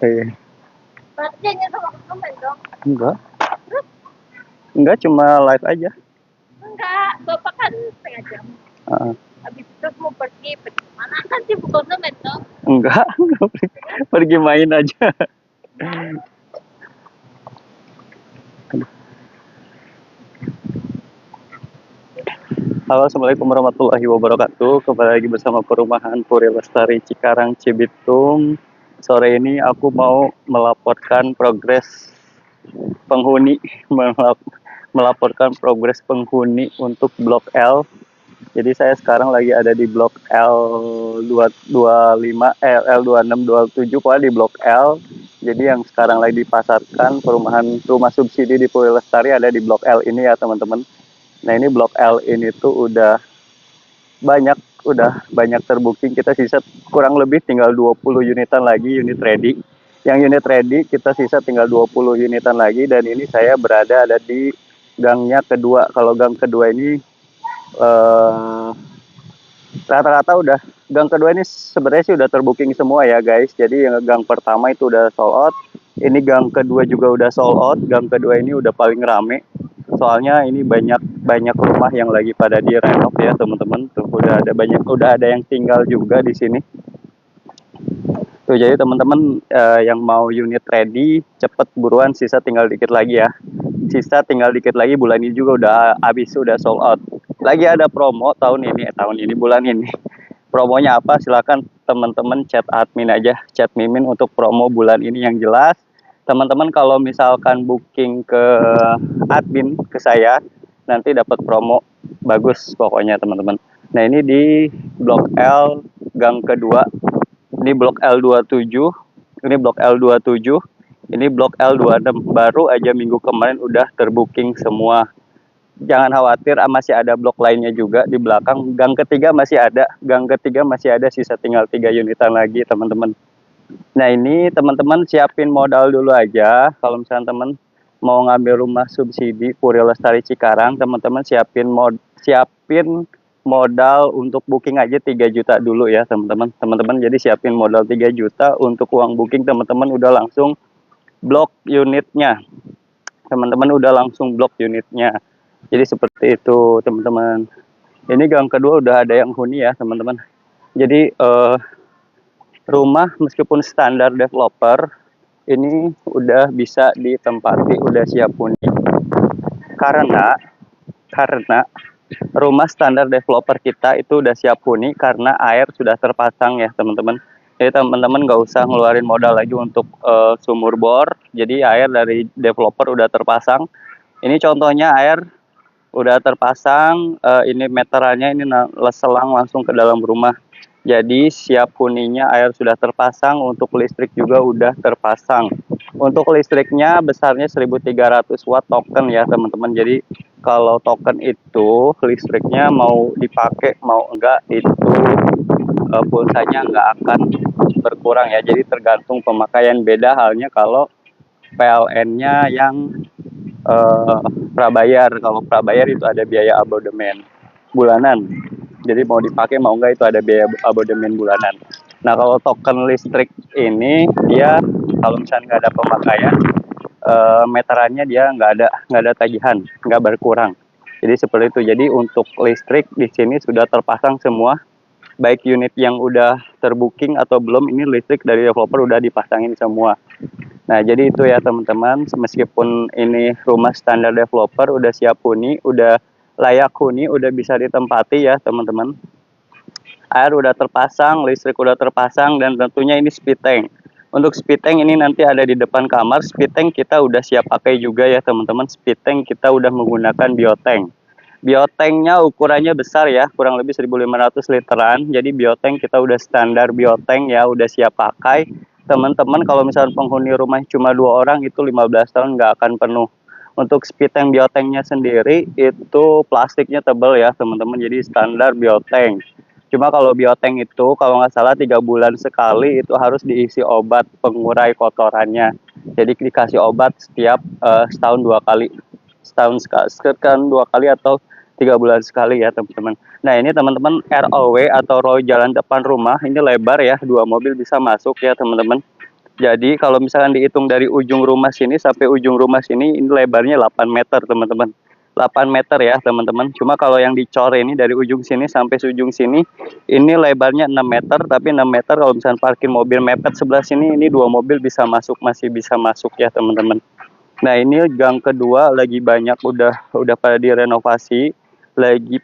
Iya. Berarti jangan sama konsumen dong. Enggak. Enggak, cuma live aja. Enggak, bapak kan setengah jam. Habis itu mau pergi mana kan sibuk konsumen dong. Enggak pergi main aja. Halo, assalamualaikum warahmatullahi wabarakatuh. Kembali lagi bersama Perumahan Puri Lestari Cikarang Cibitung. Sore ini aku mau melaporkan progres penghuni, melaporkan progres penghuni untuk Blok L. Jadi saya sekarang lagi ada di Blok L225, L2627, pokoknya di Blok L. Jadi yang sekarang lagi dipasarkan perumahan rumah subsidi di Puri Lestari ada di Blok L ini ya teman-teman. Nah ini Blok L ini tuh udah banyak terbooking. Kita sisa kurang lebih tinggal 20 unitan lagi unit ready. Yang unit ready kita sisa tinggal 20 unitan lagi, dan ini saya ada di gangnya kedua. Kalau gang kedua ini rata-rata udah, gang kedua ini sebenarnya sih udah terbooking semua ya guys. Jadi yang gang pertama itu udah sold out, ini gang kedua juga udah sold out. Gang kedua ini udah paling rame, soalnya ini banyak rumah yang lagi pada direnov ya teman-teman. Tuh udah ada yang tinggal juga di sini. Tuh jadi teman-teman yang mau unit ready cepet buruan, sisa tinggal dikit lagi ya. Sisa tinggal dikit lagi, bulan ini juga udah habis, udah sold out. Lagi ada promo tahun ini bulan ini. Promonya apa? Silakan teman-teman chat admin aja, chat Mimin untuk promo bulan ini yang jelas. Teman-teman kalau misalkan booking ke admin ke saya, nanti dapat promo bagus pokoknya teman-teman. Nah ini di Blok L gang kedua. Ini Blok L27, ini Blok L27, ini Blok L26. Baru aja minggu kemarin udah terbooking semua. Jangan khawatir, masih ada blok lainnya juga di belakang. Gang ketiga masih ada, sisa tinggal 3 unitan lagi teman-teman. Nah ini teman-teman siapin modal dulu aja. Kalau misalnya teman mau ngambil rumah subsidi Puri Lestari Cikarang, teman-teman siapin modal untuk booking aja 3 juta dulu ya teman-teman. Teman-teman jadi siapin modal 3 juta untuk uang booking, teman-teman udah langsung blok unitnya. Teman-teman udah langsung blok unitnya. Jadi seperti itu teman-teman. Ini gang kedua udah ada yang huni ya teman-teman. Jadi rumah meskipun standar developer ini udah bisa ditempati, udah siap huni. Karena rumah standar developer kita itu udah siap huni karena air sudah terpasang ya teman-teman. Jadi teman-teman nggak usah ngeluarin modal lagi untuk sumur bor. Jadi air dari developer udah terpasang. Ini contohnya air udah terpasang. Ini meterannya ini selang langsung ke dalam rumah. Jadi siap huninya air sudah terpasang. Untuk listrik juga udah terpasang. Untuk listriknya besarnya 1300 watt token ya teman-teman. Jadi kalau token itu listriknya mau dipakai mau enggak itu pulsanya enggak akan berkurang ya. Jadi tergantung pemakaian. Beda halnya kalau PLN-nya yang prabayar. Kalau prabayar itu ada biaya abodemen bulanan. Jadi mau dipakai mau enggak itu ada biaya abodemen bulanan. Nah kalau token listrik ini dia kalau misalnya nggak ada pemakaian, meterannya dia nggak ada tagihan, nggak berkurang. Jadi seperti itu. Jadi untuk listrik di sini sudah terpasang semua, baik unit yang udah terbooking atau belum, ini listrik dari developer udah dipasangin semua. Nah jadi itu ya teman-teman, meskipun ini rumah standar developer udah siap huni, udah layak huni, udah bisa ditempati ya teman-teman. Air udah terpasang, listrik udah terpasang, dan tentunya ini speed tank. Untuk speed tank ini nanti ada di depan kamar. Speed tank kita udah siap pakai juga ya teman-teman. Speed tank kita udah menggunakan biotank. Biotanknya ukurannya besar ya, kurang lebih 1500 literan. Jadi biotank kita udah standar biotank ya, udah siap pakai. Teman-teman kalau misalnya penghuni rumah cuma 2 orang itu 15 tahun nggak akan penuh. Untuk speed tank biotanknya sendiri itu plastiknya tebal ya teman-teman, jadi standar biotank. Cuma kalau biotank itu kalau nggak salah 3 bulan sekali itu harus diisi obat pengurai kotorannya. Jadi dikasih obat setiap setahun 2 kali. Setahun sekali 2 kali atau 3 bulan sekali ya teman-teman. Nah ini teman-teman ROW atau row jalan depan rumah ini lebar ya, 2 mobil bisa masuk ya teman-teman. Jadi kalau misalkan dihitung dari ujung rumah sini sampai ujung rumah sini, ini lebarnya 8 meter teman-teman. 8 meter ya teman-teman. Cuma kalau yang dicor ini dari ujung sini sampai ujung sini, ini lebarnya 6 meter. Tapi 6 meter kalau misalkan parkir mobil mepet sebelah sini, ini 2 mobil bisa masuk, masih bisa masuk ya teman-teman. Nah ini gang kedua lagi banyak udah pada direnovasi, lagi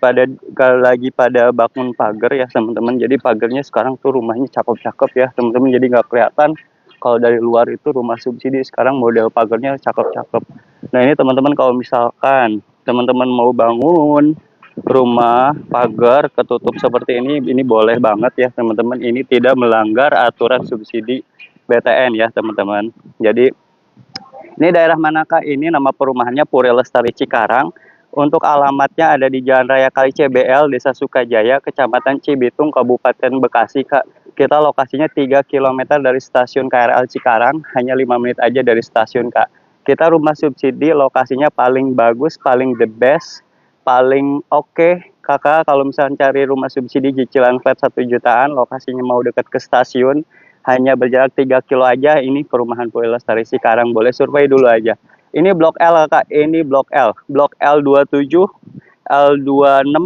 pada bangun pagar ya teman-teman. Jadi pagarnya sekarang tuh rumahnya cakep-cakep ya teman-teman. Jadi nggak kelihatan kalau dari luar itu rumah subsidi. Sekarang model pagarnya cakep-cakep. Nah ini teman-teman kalau misalkan teman-teman mau bangun rumah pagar ketutup seperti ini boleh banget ya teman-teman. Ini tidak melanggar aturan subsidi BTN ya teman-teman. Jadi ini daerah manakah? Ini nama perumahannya Puri Lestari Cikarang. Untuk alamatnya ada di Jalan Raya Kali CBL, Desa Sukajaya, Kecamatan Cibitung, Kabupaten Bekasi, Kak. Kita lokasinya 3 km dari stasiun KRL Cikarang, hanya 5 menit aja dari stasiun, Kak. Kita rumah subsidi, lokasinya paling bagus, paling the best, paling oke. Kakak kalau misalnya cari rumah subsidi cicilan flat 1 jutaan, lokasinya mau dekat ke stasiun, hanya berjarak 3 kilo aja. Ini perumahan Puri Lestari Cikarang, boleh survei dulu aja. Ini blok L Kak, ini blok L. Blok L27, L26,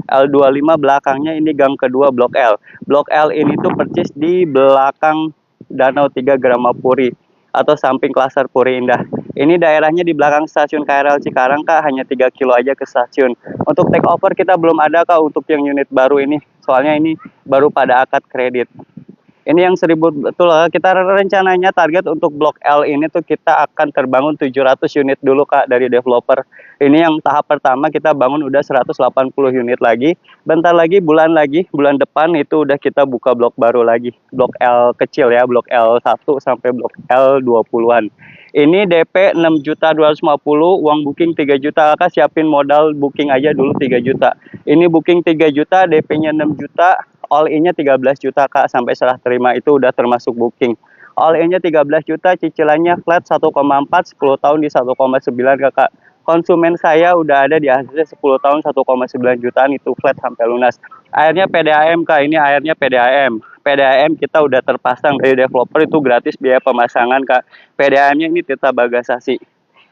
L25 belakangnya ini gang kedua blok L. Blok L ini tuh persis di belakang Danau 3 Gramapuri atau samping Klasar Puri Indah. Ini daerahnya di belakang stasiun KRL Cikarang Kak, hanya 3 kilo aja ke stasiun. Untuk take over kita belum ada Kak untuk yang unit baru ini. Soalnya ini baru pada akad kredit. Ini yang 1000 betul lah. Kita rencananya target untuk blok L ini tuh kita akan terbangun 700 unit dulu Kak dari developer. Ini yang tahap pertama kita bangun udah 180 unit lagi. Bentar lagi bulan depan itu udah kita buka blok baru lagi. Blok L kecil ya, blok L1 sampai blok L20-an. Ini DP 6.250, uang booking 3 juta. Kakak siapin modal booking aja dulu 3 juta. Ini booking 3 juta, DP-nya 6 juta, all in-nya 13 juta Kak, sampai serah terima itu udah termasuk booking. All in-nya 13 juta, cicilannya flat 1,4, 10 tahun di 1,9 Kakak. Konsumen saya udah ada di akhirnya 10 tahun 1,9 jutaan itu flat sampai lunas. Airnya PDAM Kak, ini airnya PDAM. PDAM kita udah terpasang dari developer, itu gratis biaya pemasangan Kak. PDAM-nya ini Tirta Bagasasi.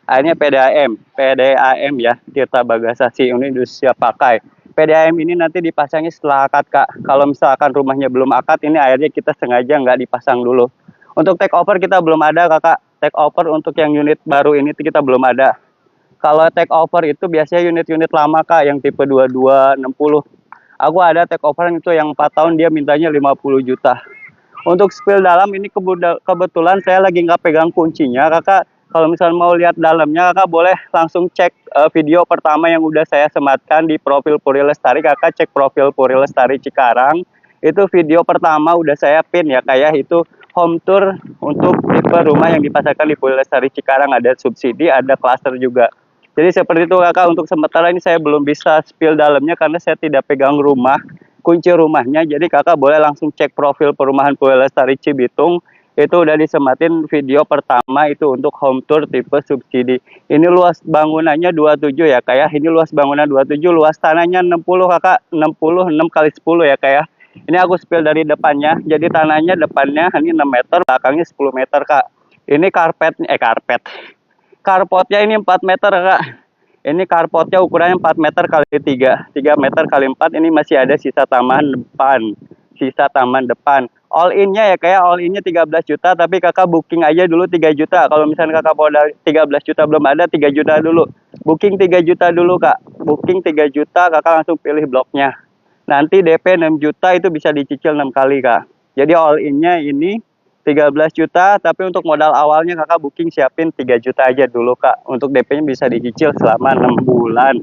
Airnya PDAM ya, Tirta Bagasasi, ini udah siap pakai. PDAM ini nanti dipasangnya setelah akad Kak. Kalau misalkan rumahnya belum akad, ini airnya kita sengaja nggak dipasang dulu. Untuk take over kita belum ada Kakak. Take over untuk yang unit baru ini kita belum ada. Kalau take over itu biasanya unit-unit lama Kak, yang tipe 22, 60. Aku ada take over itu yang 4 tahun dia mintanya 50 juta. Untuk spill dalam ini kebetulan saya lagi nggak pegang kuncinya Kakak. Kalau misalnya mau lihat dalamnya Kakak boleh langsung cek video pertama yang udah saya sematkan di profil Puri Lestari. Kakak cek profil Puri Lestari Cikarang. Itu video pertama udah saya pin ya kayak itu home tour untuk tipe rumah yang dipasarkan di Puri Lestari Cikarang, ada subsidi, ada cluster juga. Jadi seperti itu Kakak, untuk sementara ini saya belum bisa spill dalamnya karena saya tidak pegang rumah, kunci rumahnya. Jadi Kakak boleh langsung cek profil perumahan Puri Lestari Cibitung. Itu udah disematin video pertama itu untuk home tour tipe subsidi. Ini luas bangunannya 27 ya kayak. Ini luas bangunan 27, luas tanahnya 60 Kakak, 60 6 kali 10 ya kayak. Ini aku spill dari depannya. Jadi tanahnya depannya ini 6 meter, belakangnya 10 meter Kak. Ini carportnya ini 4 meter Kak. Ini carportnya ukurannya 4 meter kali 3 meter kali 4. Ini masih ada sisa taman depan. All in-nya ya kayak all in-nya 13 juta, tapi Kakak booking aja dulu 3 juta. Kalau misalnya Kakak mau 13 juta belum ada, 3 juta dulu. Booking 3 juta dulu Kak. Booking 3 juta Kakak langsung pilih bloknya. Nanti DP 6 juta itu bisa dicicil 6 kali Kak. Jadi all in-nya ini 13 juta, tapi untuk modal awalnya Kakak booking siapin 3 juta aja dulu Kak. Untuk DP-nya bisa dicicil selama 6 bulan.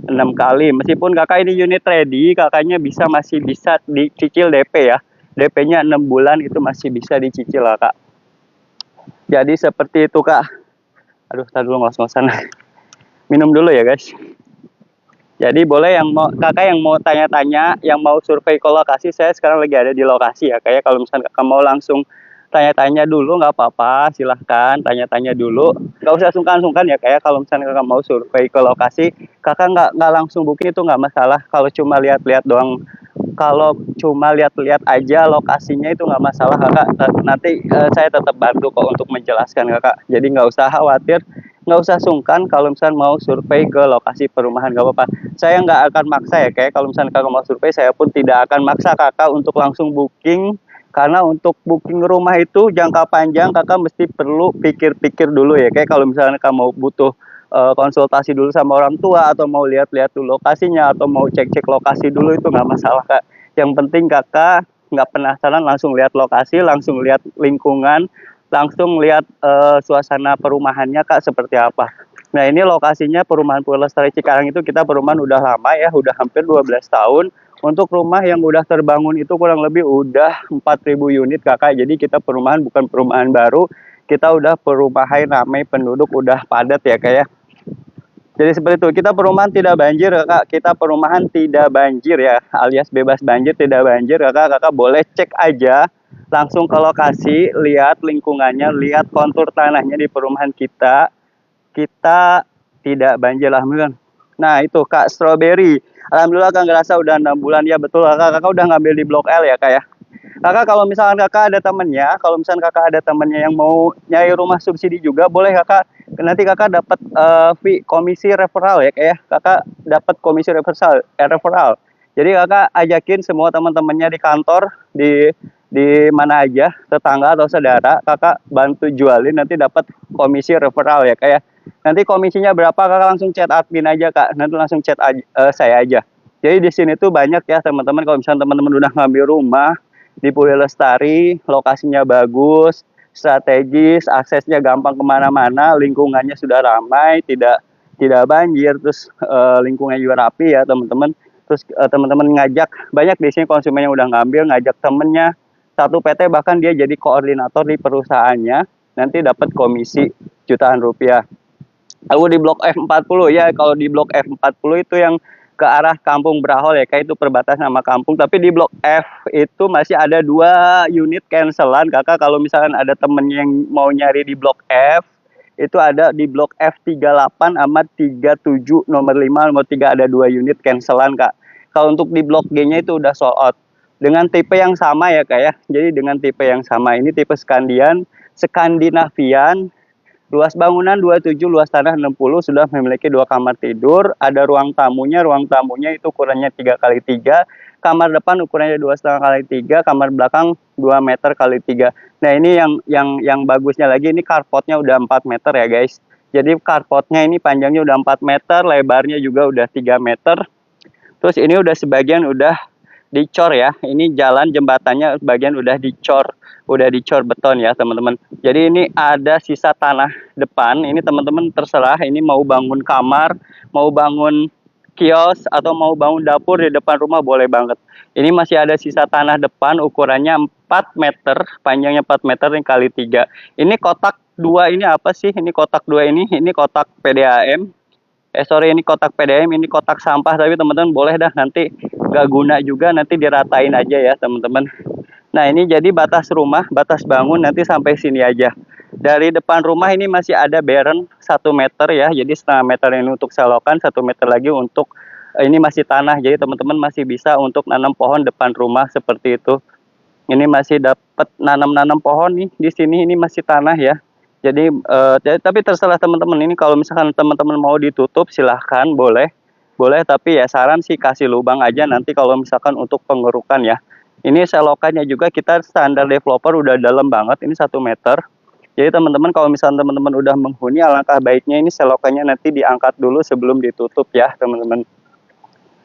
6 kali. Meskipun Kakak ini unit ready, Kakaknya masih bisa dicicil DP ya. DP-nya 6 bulan itu masih bisa dicicil lah Kak. Jadi seperti itu Kak. Aduh, tar dulu ngos-ngosan. Minum dulu ya guys. Jadi boleh yang mau Kakak yang mau tanya-tanya, yang mau survei ke lokasi, saya sekarang lagi ada di lokasi ya. Kayak kalau misalnya Kakak mau langsung tanya-tanya dulu nggak apa-apa, silahkan tanya-tanya dulu, nggak usah sungkan-sungkan ya, kayak kalau misalnya kakak mau survei ke lokasi, kakak nggak langsung booking itu nggak masalah. Kalau cuma lihat-lihat doang, kalau cuma lihat-lihat aja lokasinya itu nggak masalah kakak. Nanti saya tetap bantu kok untuk menjelaskan kakak. Jadi nggak usah khawatir, nggak usah sungkan kalau misalnya mau survei ke lokasi perumahan, nggak apa-apa. Saya nggak akan maksa ya, kayak kalau misalnya kakak mau survei, saya pun tidak akan maksa kakak untuk langsung booking. Karena untuk booking rumah itu jangka panjang, kakak mesti perlu pikir-pikir dulu ya. Kayak kalau misalnya kamu butuh konsultasi dulu sama orang tua, atau mau lihat-lihat dulu lokasinya, atau mau cek-cek lokasi dulu, itu nggak masalah kak. Yang penting kakak nggak penasaran, langsung lihat lokasi, langsung lihat lingkungan, langsung lihat suasana perumahannya kak seperti apa. Nah ini lokasinya perumahan Pura Lestari Cikarang itu, kita perumahan udah lama ya, udah hampir 12 tahun. Untuk rumah yang udah terbangun itu kurang lebih udah 4.000 unit kakak. Jadi kita perumahan bukan perumahan baru, kita udah perumahan ramai penduduk, udah padat ya kayak. Jadi seperti itu, kita perumahan tidak banjir kakak, kita perumahan tidak banjir ya, alias bebas banjir, tidak banjir kakak. Kakak boleh cek aja langsung ke lokasi, lihat lingkungannya, lihat kontur tanahnya di perumahan kita. Kita tidak banjir, alhamdulillah. Nah itu kak, strawberry, alhamdulillah kak ngerasa udah 6 bulan ya, betul kakak. Kakak udah ngambil di blok L ya kak ya. Kakak kalau misalkan kakak ada temennya, kalau misalkan kakak ada temennya yang mau nyari rumah subsidi juga, boleh kakak. Nanti kakak dapat fee komisi referral ya kayak. Kakak dapat komisi referral. Jadi kakak ajakin semua teman-temannya di kantor, di mana aja, tetangga atau saudara, kakak bantu jualin, nanti dapat komisi referral ya kayak. Nanti komisinya berapa, kakak langsung chat admin aja kak. Nanti langsung chat saya aja. Jadi di sini tuh banyak ya teman-teman, kalau misalnya teman-teman udah ngambil rumah di Pura Lestari, lokasinya bagus, strategis, aksesnya gampang kemana-mana, lingkungannya sudah ramai, tidak banjir, terus lingkungannya juga rapi ya teman-teman. Terus teman-teman ngajak, banyak di sini konsumen yang udah ngambil, ngajak temennya, satu PT bahkan dia jadi koordinator di perusahaannya, nanti dapat komisi jutaan rupiah. Aku di blok F40 ya, kalau di blok F40 itu yang ke arah Kampung Brahol ya, kayak itu perbatasan sama kampung. Tapi di blok F itu masih ada 2 unit cancelan kakak. Kalau misalkan ada temen yang mau nyari di blok F, itu ada di blok F38 sama 37, nomor 5, nomor 3 ada 2 unit cancelan kak. Kalau untuk di blok G-nya itu udah sold out. Dengan tipe yang sama ya kak ya. Jadi dengan tipe yang sama, ini tipe Skandinavian. Luas bangunan 27, luas tanah 60, sudah memiliki 2 kamar tidur, ada ruang tamunya itu ukurannya 3x3, kamar depan ukurannya 2,5x3, kamar belakang 2 meter kali 3. Nah ini yang bagusnya lagi, ini carportnya udah 4 meter ya guys. Jadi carportnya ini panjangnya udah 4 meter, lebarnya juga udah 3 meter. Terus ini udah sebagian udah dicor ya, ini jalan jembatannya bagian udah dicor beton ya teman-teman. Jadi ini ada sisa tanah depan, ini teman-teman terserah ini mau bangun kamar, mau bangun kios, atau mau bangun dapur di depan rumah boleh banget. Ini masih ada sisa tanah depan, ukurannya 4 meter, panjangnya 4 meter yang kali 3. Ini kotak 2 ini apa sih? Ini kotak 2 ini kotak PDAM. Sorry, ini kotak PDM, ini kotak sampah, tapi teman-teman boleh dah nanti gak guna juga, nanti diratain aja ya teman-teman. Nah ini jadi batas rumah, batas bangun nanti sampai sini aja. Dari depan rumah ini masih ada beren 1 meter ya, jadi setengah meter ini untuk selokan, 1 meter lagi untuk ini masih tanah, jadi teman-teman masih bisa untuk nanam pohon depan rumah seperti itu. Ini masih dapat nanam pohon nih di sini, ini masih tanah ya. Jadi tapi terserah teman-teman, ini kalau misalkan teman-teman mau ditutup silahkan, boleh tapi ya saran sih kasih lubang aja nanti kalau misalkan untuk pengerukan ya. Ini selokannya juga kita standar developer udah dalam banget, ini 1 meter. Jadi teman-teman kalau misalkan teman-teman udah menghuni, alangkah baiknya ini selokannya nanti diangkat dulu sebelum ditutup ya teman-teman.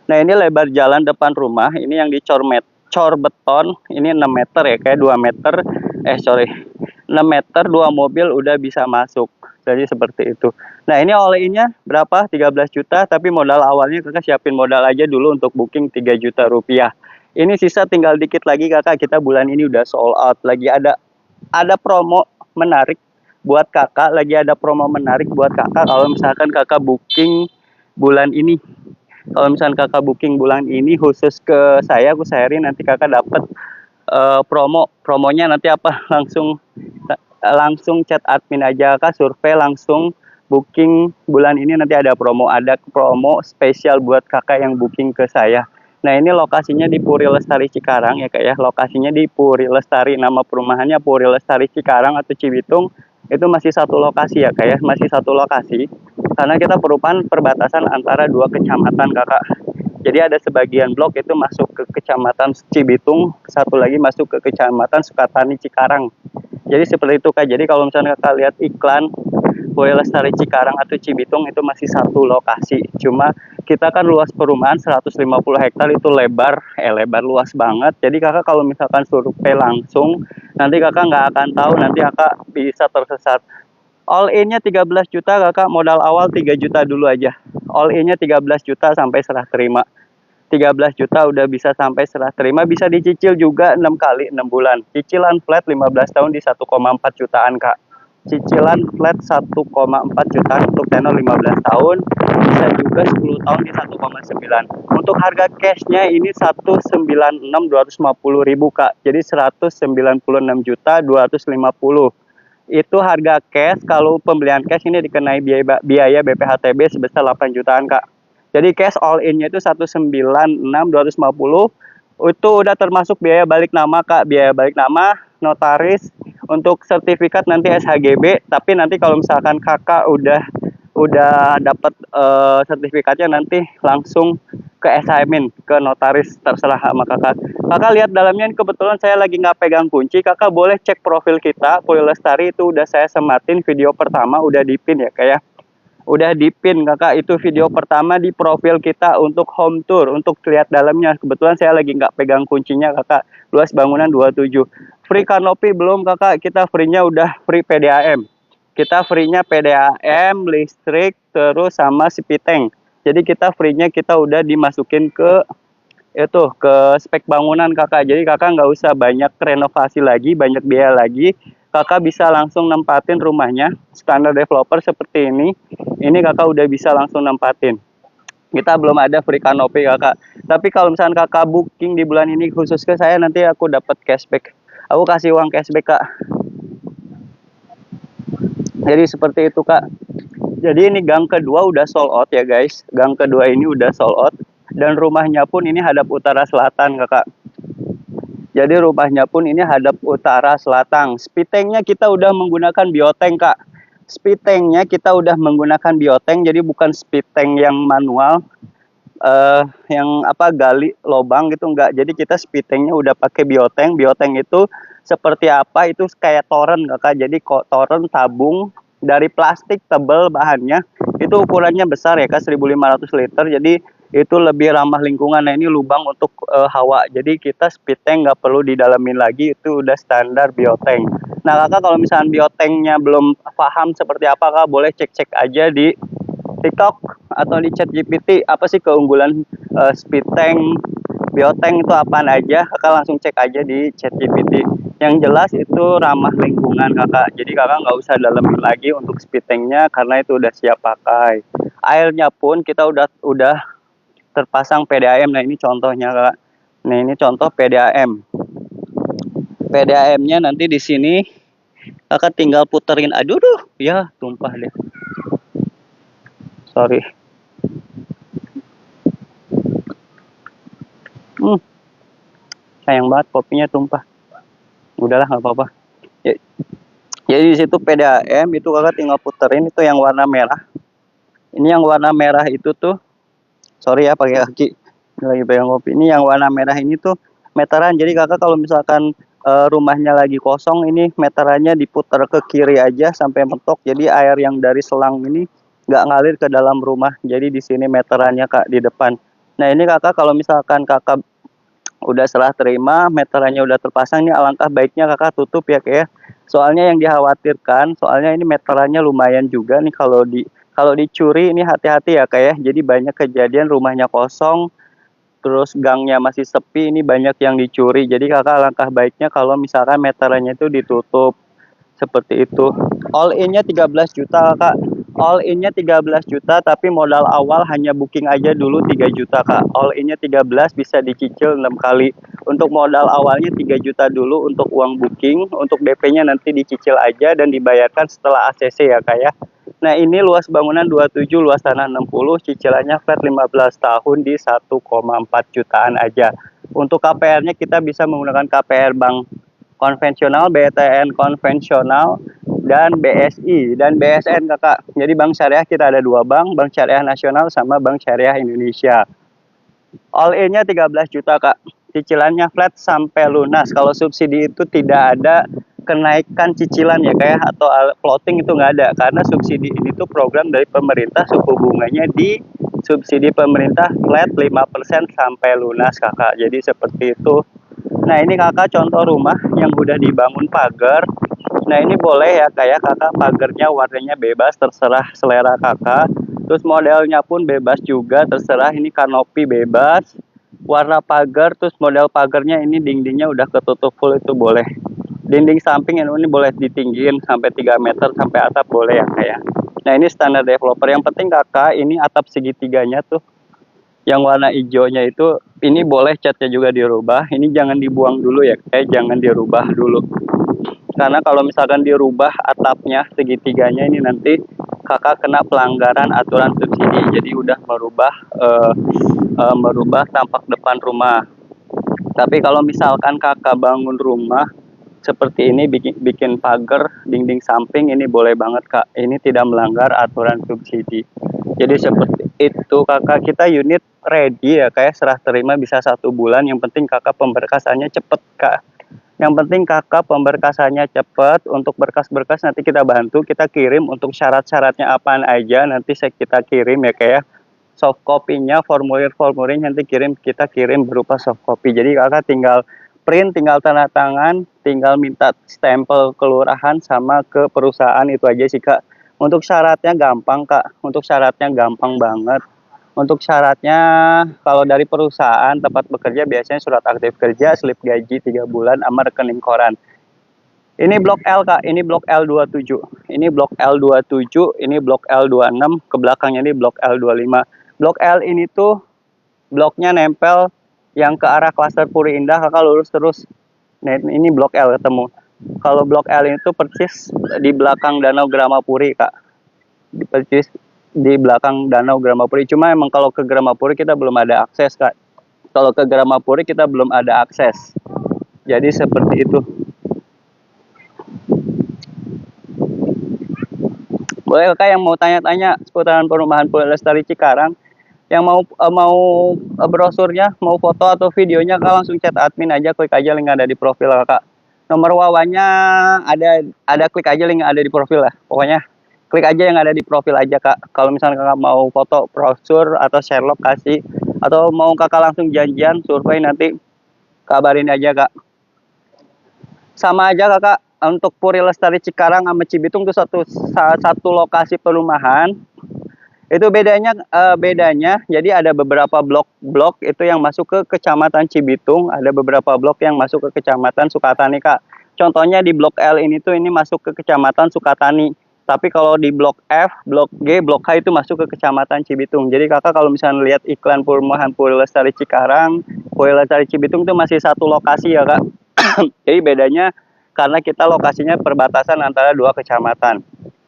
Nah ini lebar jalan depan rumah, ini yang dicor beton, ini 6 meter ya, kayak 2 meter, 6 meter 2 mobil udah bisa masuk. Jadi seperti itu. Nah ini all-in-nya berapa? 13 juta, tapi modal awalnya kakak siapin modal aja dulu untuk booking 3 juta rupiah. Ini sisa tinggal dikit lagi kakak, kita bulan ini udah sold out. Lagi ada promo menarik buat kakak, kalau misalkan kakak booking bulan ini. Kalau misalkan kakak booking bulan ini khusus ke saya, aku sharing nanti kakak dapat promonya nanti apa langsung chat admin aja kak, survei langsung booking bulan ini, nanti ada promo spesial buat kakak yang booking ke saya. Nah ini lokasinya di Puri Lestari Cikarang ya kak ya, lokasinya di Puri Lestari, nama perumahannya Puri Lestari Cikarang atau Cibitung, itu masih satu lokasi ya kak ya, masih satu lokasi karena kita perumahan perbatasan antara dua kecamatan kakak. Jadi ada sebagian blok itu masuk ke kecamatan Cibitung, satu lagi masuk ke kecamatan Sukatani Cikarang. Jadi seperti itu kak. Jadi kalau misalnya kakak lihat iklan Puri Lestari Cikarang atau Cibitung itu masih satu lokasi. Cuma kita kan luas perumahan 150 hektar itu lebar luas banget. Jadi kakak kalau misalkan survei langsung, nanti kakak nggak akan tahu, nanti kakak bisa tersesat. All in-nya 13 juta kakak, modal awal 3 juta dulu aja. All in-nya 13 juta sampai serah terima. 13 juta udah bisa sampai serah terima, bisa dicicil juga 6 kali 6 bulan. Cicilan flat 15 tahun di 1,4 jutaan kak. Cicilan flat 1,4 jutaan untuk tenor 15 tahun, bisa juga 10 tahun di 1,9. Untuk harga cashnya ini 196.250.000 kak. Jadi 196.250.000. Itu harga cash. Kalau pembelian cash ini dikenai biaya BPHTB sebesar 8 jutaan kak. Jadi cash all in-nya itu 196.250. Itu udah termasuk biaya balik nama kak, biaya balik nama, notaris, untuk sertifikat nanti SHGB. Tapi nanti kalau misalkan kakak udah dapat sertifikatnya, nanti langsung ke SHMin, ke notaris, terserah sama kakak. Kakak lihat dalamnya, kebetulan saya lagi nggak pegang kunci, kakak boleh cek profil kita Puri Lestari, itu udah saya sematin video pertama, udah dipin ya kayak. Udah dipin kakak, itu video pertama di profil kita untuk home tour, untuk lihat dalamnya. Kebetulan saya lagi nggak pegang kuncinya kakak. Luas bangunan 27. Free kanopi belum kakak, kita free-nya udah free PDAM. Kita free-nya PDAM, listrik, terus sama sipiteng. Jadi kita free-nya kita udah dimasukin ke itu, ke spek bangunan kakak. Jadi kakak nggak usah banyak renovasi lagi, banyak biaya lagi. Kakak bisa langsung nempatin rumahnya standar developer seperti ini. Ini kakak udah bisa langsung nempatin. Kita belum ada free kanopi kakak. Tapi kalau misalnya kakak booking di bulan ini khusus ke saya, nanti aku dapat cashback. Aku kasih uang cashback kak. Jadi seperti itu kak. Jadi ini gang kedua udah sold out ya guys. Gang kedua ini udah sold out. Dan rumahnya pun ini hadap utara selatan kakak. Jadi rumahnya pun ini hadap utara selatan. Spitengnya kita udah menggunakan biotank kak. Spitengnya kita udah menggunakan biotank, jadi bukan spiteng yang manual, yang apa gali lubang gitu enggak. Jadi kita spitengnya udah pakai biotank. Biotank itu seperti apa? Itu kayak toren kakak. Jadi kok toren tabung dari plastik tebal bahannya. Itu ukurannya besar ya kak, 1.500 liter. Jadi itu lebih ramah lingkungan. Nah ini lubang untuk hawa. Jadi kita speed tank nggak perlu didalamin lagi, itu udah standar biotank. Nah kakak kalau misalnya biotanknya belum paham seperti apa, kakak boleh cek-cek aja di TikTok atau di ChatGPT, apa sih keunggulan speed tank, biotank itu apaan aja. Kakak langsung cek aja di ChatGPT. Yang jelas itu ramah lingkungan kakak. Jadi kakak nggak usah dalemin lagi untuk speed tanknya karena itu udah siap pakai. Airnya pun kita udah terpasang PDAM. Nah ini contohnya kak. Nah ini contoh PDAM. PDAM-nya nanti di sini kakak tinggal puterin. Aduh, ya tumpah deh. Sorry. Sayang banget kopinya tumpah. Udahlah nggak apa-apa. Jadi di situ PDAM itu kakak tinggal puterin, itu yang warna merah. Ini yang warna merah itu tuh, sorry ya pakai kaki lagi pegang kopi. Ini yang warna merah ini tuh meteran. Jadi kakak kalau misalkan rumahnya lagi kosong, ini meterannya diputar ke kiri aja sampai mentok. Jadi air yang dari selang ini nggak ngalir ke dalam rumah. Jadi di sini meterannya kak di depan. Nah ini kakak kalau misalkan kakak udah serah terima, meterannya udah terpasang, nih alangkah baiknya kakak tutup ya kayak. Soalnya yang dikhawatirkan, soalnya ini meterannya lumayan juga nih, kalau dicuri ini hati-hati ya kayak. Jadi banyak kejadian rumahnya kosong, terus gangnya masih sepi, ini banyak yang dicuri. Jadi kakak langkah baiknya kalau misalkan meterannya itu ditutup seperti itu. All in-nya 13 juta kakak. All in-nya 13 juta, tapi modal awal hanya booking aja dulu 3 juta, Kak. All in-nya 13 bisa dicicil 6 kali. Untuk modal awalnya 3 juta dulu untuk uang booking, untuk DP-nya nanti dicicil aja dan dibayarkan setelah ACC ya, Kak ya. Nah, ini luas bangunan 27, luas tanah 60, cicilannya flat 15 tahun di 1,4 jutaan aja. Untuk KPR-nya kita bisa menggunakan KPR bank konvensional, BTN konvensional, dan BSI dan BSN, Kakak. Jadi bank syariah kita ada 2 bank, Bank Syariah Nasional sama Bank Syariah Indonesia. All in-nya 13 juta, Kak. Cicilannya flat sampai lunas. Kalau subsidi itu tidak ada kenaikan cicilan ya, kayak atau floating itu nggak ada, karena subsidi ini tuh program dari pemerintah, suku bunganya di subsidi pemerintah flat 5% sampai lunas, Kakak. Jadi seperti itu. Nah, ini Kakak contoh rumah yang udah dibangun pagar. Nah, ini boleh ya kayak Kakak, pagarnya warnanya bebas, terserah selera Kakak. Terus modelnya pun bebas juga, terserah. Ini kanopi bebas, warna pagar, terus model pagarnya ini dindingnya udah ketutup full, itu boleh. Dinding samping ini boleh ditinggiin sampai 3 meter sampai atap, boleh ya kayak. Nah, ini standar developer. Yang penting Kakak, ini atap segitiganya tuh yang warna hijaunya itu, ini boleh catnya juga dirubah. Ini jangan dibuang dulu ya, kayak jangan dirubah dulu. Karena kalau misalkan dirubah atapnya segitiganya, ini nanti Kakak kena pelanggaran aturan subsidi. Jadi udah merubah tampak depan rumah. Tapi kalau misalkan Kakak bangun rumah seperti ini, bikin pagar dinding samping, ini boleh banget, Kak. Ini tidak melanggar aturan subsidi. Jadi seperti itu, Kakak. Kita unit ready ya, kayak serah terima bisa 1 bulan. Yang penting Kakak pemberkasannya cepet, Kak. Yang penting Kakak pemberkasannya cepat. Untuk berkas-berkas nanti kita bantu, kita kirim. Untuk syarat-syaratnya apaan aja nanti kita kirim ya, kayak soft copy-nya, formulir-formulirnya nanti kita kirim berupa soft copy. Jadi Kakak tinggal print, tinggal tanda tangan, tinggal minta stempel kelurahan sama ke perusahaan, itu aja sih, Kak. Untuk syaratnya gampang, Kak. Untuk syaratnya gampang banget. Untuk syaratnya, kalau dari perusahaan tempat bekerja biasanya surat aktif kerja, slip gaji 3 bulan, sama rekening koran. Ini blok L, Kak. Ini blok L27. Ini blok L27, ini blok L26, ke belakangnya ini blok L25. Blok L ini tuh bloknya nempel yang ke arah klaster Puri Indah, Kakak lurus terus. Nah, ini blok L ketemu. Kalau blok L ini tuh persis di belakang Danau Gramapuri, Kak. Persis di belakang Danau Gramapuri. Cuma emang kalau ke Gramapuri kita belum ada akses, Kak. Kalau ke Gramapuri kita belum ada akses. Jadi seperti itu. Boleh, Kak, yang mau tanya-tanya seputaran perumahan Puri Lestari Cikarang, yang mau brosurnya, mau foto atau videonya, Kak, langsung chat admin aja, klik aja link ada di profil, Kak. Nomor wawanya ada klik aja link ada di profil lah. Pokoknya klik aja yang ada di profil aja, Kak. Kalau misalnya Kakak mau foto brosur atau share lokasi, atau mau Kakak langsung janjian survei, nanti kabarin aja, Kak. Sama aja, Kakak, untuk Puri Lestari Cikarang sama Cibitung itu satu lokasi perumahan. Itu bedanya jadi ada beberapa blok itu yang masuk ke Kecamatan Cibitung, ada beberapa blok yang masuk ke Kecamatan Sukatani, Kak. Contohnya di blok L ini tuh ini masuk ke Kecamatan Sukatani. Tapi kalau di blok F, blok G, blok H itu masuk ke Kecamatan Cibitung. Jadi Kakak kalau misalnya lihat iklan perumahan Puri Lestari Cikarang, Puri Lestari Cibitung itu masih satu lokasi ya, Kak. Jadi bedanya karena kita lokasinya perbatasan antara 2 kecamatan.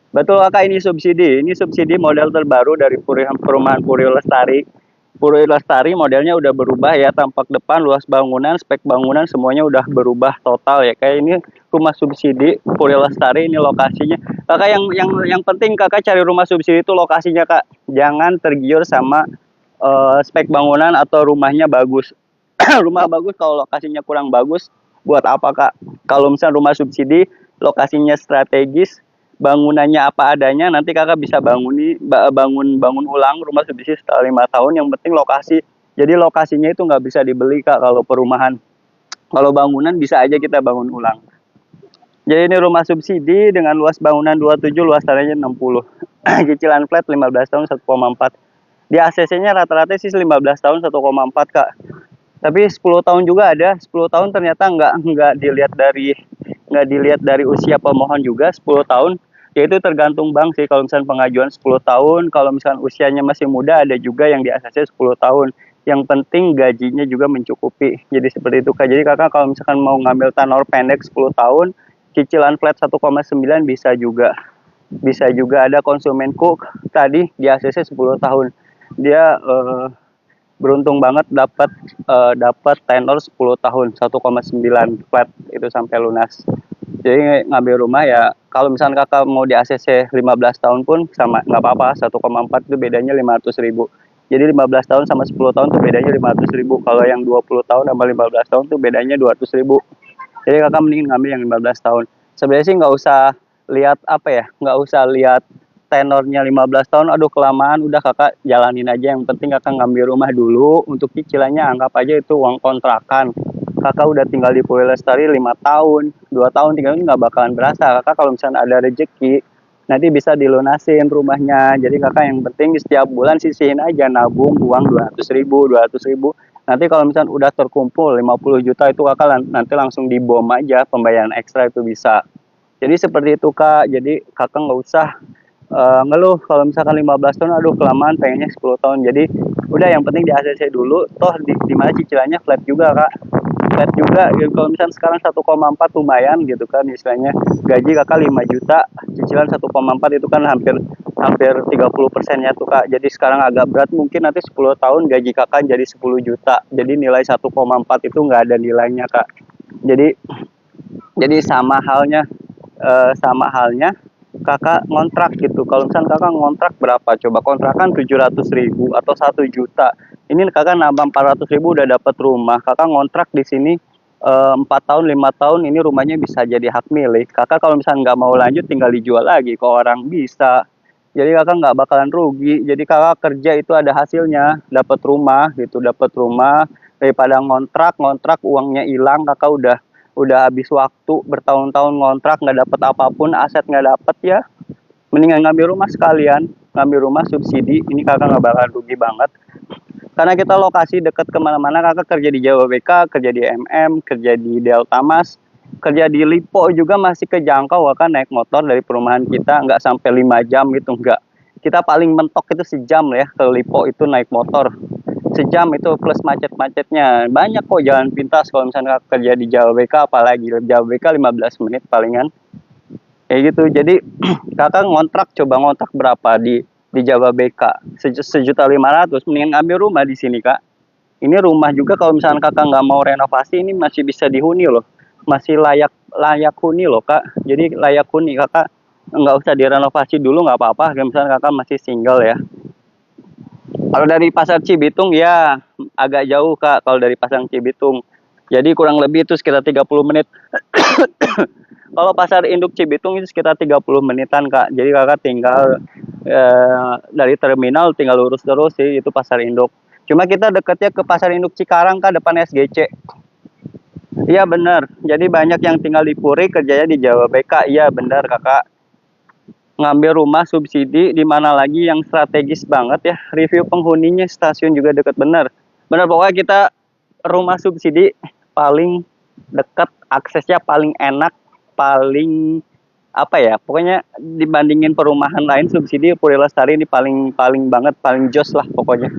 Betul, Kakak, ini subsidi. Ini subsidi model terbaru dari perumahan Puri Lestari. Puri Lestari modelnya udah berubah ya, tampak depan, luas bangunan, spek bangunan semuanya udah berubah total ya. Kayak ini rumah subsidi Puri Lestari, ini lokasinya. Kakak, yang penting Kakak cari rumah subsidi itu lokasinya, Kak. Jangan tergiur sama spek bangunan atau rumahnya bagus. Rumah bagus kalau lokasinya kurang bagus, buat apa, Kak? Kalau misalnya rumah subsidi lokasinya strategis, bangunannya apa adanya, nanti Kakak bisa bangun ulang rumah subsidi setelah 5 tahun. Yang penting lokasi. Jadi lokasinya itu nggak bisa dibeli, Kak, kalau perumahan. Kalau bangunan bisa aja kita bangun ulang. Jadi ini rumah subsidi dengan luas bangunan 27, luas tanahnya 60. Cicilan flat 15 tahun 1,4. Di ACC-nya rata-rata sih 15 tahun 1,4, Kak. Tapi 10 tahun juga ada. 10 tahun ternyata nggak dilihat dari usia pemohon juga. 10 tahun Ya itu tergantung bank sih, kalau misalnya pengajuan 10 tahun, kalau misalnya usianya masih muda ada juga yang di ACC 10 tahun. Yang penting gajinya juga mencukupi. Jadi seperti itu Kak. Jadi Kakak kalau misalkan mau ngambil tenor pendek 10 tahun, cicilan flat 1,9 bisa juga. Bisa juga ada konsumenku tadi di ACC 10 tahun. Dia beruntung banget dapat dapat tenor 10 tahun 1,9 flat itu sampai lunas. Jadi ngambil rumah ya kalau misalnya kakak mau di ACC 15 tahun pun sama nggak apa-apa, 1,4 itu bedanya 500.000. Jadi 15 tahun sama 10 tahun tuh bedanya 500.000. Kalau yang 20 tahun sama 15 tahun tuh bedanya 200.000. Jadi kakak mending ngambil yang 15 tahun. Sebenarnya sih nggak usah lihat apa ya, nggak usah lihat tenornya 15 tahun, aduh kelamaan, udah kakak jalanin aja. Yang penting kakak ngambil rumah dulu, untuk cicilannya anggap aja itu uang kontrakan. Kakak udah tinggal di Pulau Lestari 5 tahun, 2 tahun tinggal ini nggak bakalan berasa. Kakak kalau misalnya ada rezeki, nanti bisa dilunasin rumahnya. Jadi kakak yang penting setiap bulan sisihin aja, nabung uang 200.000, 200.000. Nanti kalau misalnya udah terkumpul 50 juta itu kakak nanti langsung dibom aja, pembayaran ekstra itu bisa. Jadi seperti itu Kak, jadi kakak nggak usah ngeluh kalau misalkan 15 tahun, aduh kelamaan pengennya 10 tahun. Jadi udah yang penting di ACC dulu, toh di mana cicilannya flat juga Kak. Flat juga, ya, kalau misalkan sekarang 1,4 lumayan gitu kan, istilahnya gaji kakak 5 juta, cicilan 1,4 itu kan hampir hampir 30%-nya tuh Kak. Jadi sekarang agak berat, mungkin nanti 10 tahun gaji kakak jadi 10 juta. Jadi nilai 1,4 itu nggak ada nilainya Kak. Jadi sama halnya kakak ngontrak gitu. Kalau misalnya kakak ngontrak berapa coba, kontrakan 700.000 atau 1 juta, ini kakak nambah 400.000 udah dapat rumah. Kakak ngontrak di sini 4 tahun 5 tahun, ini rumahnya bisa jadi hak milik kakak. Kalau misalnya nggak mau lanjut tinggal dijual lagi ke orang bisa. Jadi kakak nggak bakalan rugi. Jadi kakak kerja itu ada hasilnya, dapat rumah gitu, dapat rumah daripada ngontrak uangnya hilang. Kakak udah habis waktu bertahun-tahun ngontrak nggak dapat apapun, aset nggak dapat, ya mendingan ngambil rumah sekalian, ngambil rumah subsidi. Ini kakak nggak bakal rugi banget karena kita lokasi dekat kemana-mana. Kakak kerja di Jawa BK, kerja di MM, kerja di Delta Mas, kerja di Lipo juga masih kejangkau. Kakak naik motor dari perumahan kita nggak sampai 5 jam itu, nggak. Kita paling mentok itu sejam ya ke Lipo itu naik motor, sejam itu plus macet-macetnya. Banyak kok jalan pintas kalau misalnya kerja di Jawa BK, apalagi Jawa BK 15 menit palingan kayak gitu. Jadi kakak ngontrak, coba ngontrak berapa di Jawa BK, 1.500.000, mendingan ambil rumah di sini Kak. Ini rumah juga kalau misalnya kakak nggak mau renovasi, ini masih bisa dihuni loh, masih layak layak huni loh Kak. Jadi layak huni, kakak nggak usah direnovasi dulu nggak apa-apa kalau misalnya kakak masih single ya. Kalau dari Pasar Cibitung ya agak jauh Kak, kalau dari Pasar Cibitung. Jadi kurang lebih itu sekitar 30 menit. Kalau Pasar Induk Cibitung itu sekitar 30 menitan Kak. Jadi kakak tinggal dari terminal tinggal lurus terus sih, itu Pasar Induk. Cuma kita dekatnya ke Pasar Induk Cikarang Kak, depan SGC. Iya benar. Jadi banyak yang tinggal di Puri kerjanya di Jawa BK. Iya benar Kakak. Ngambil rumah subsidi di mana lagi yang strategis banget ya. Review penghuninya, stasiun juga dekat, bener bener. Pokoknya kita rumah subsidi paling dekat, aksesnya paling enak, paling apa ya, pokoknya dibandingin perumahan lain subsidi Puri Lestari ini paling paling banget, paling jos lah pokoknya.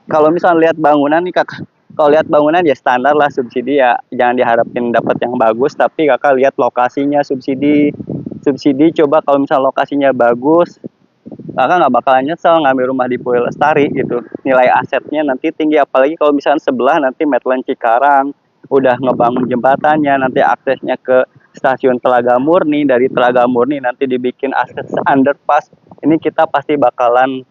Kalau misalnya lihat bangunan nih Kak, kalau lihat bangunan ya standar lah subsidi, ya jangan diharapin dapat yang bagus, tapi kakak lihat lokasinya subsidi. Subsidi coba kalau misalnya lokasinya bagus, kakak nggak bakalan nyesel ngambil rumah di Pulau Lestari gitu. Nilai asetnya nanti tinggi, apalagi kalau misalnya sebelah nanti Medland Cikarang udah ngebangun jembatannya, nanti aksesnya ke stasiun Telaga Murni, dari Telaga Murni nanti dibikin akses underpass. Ini kita pasti bakalan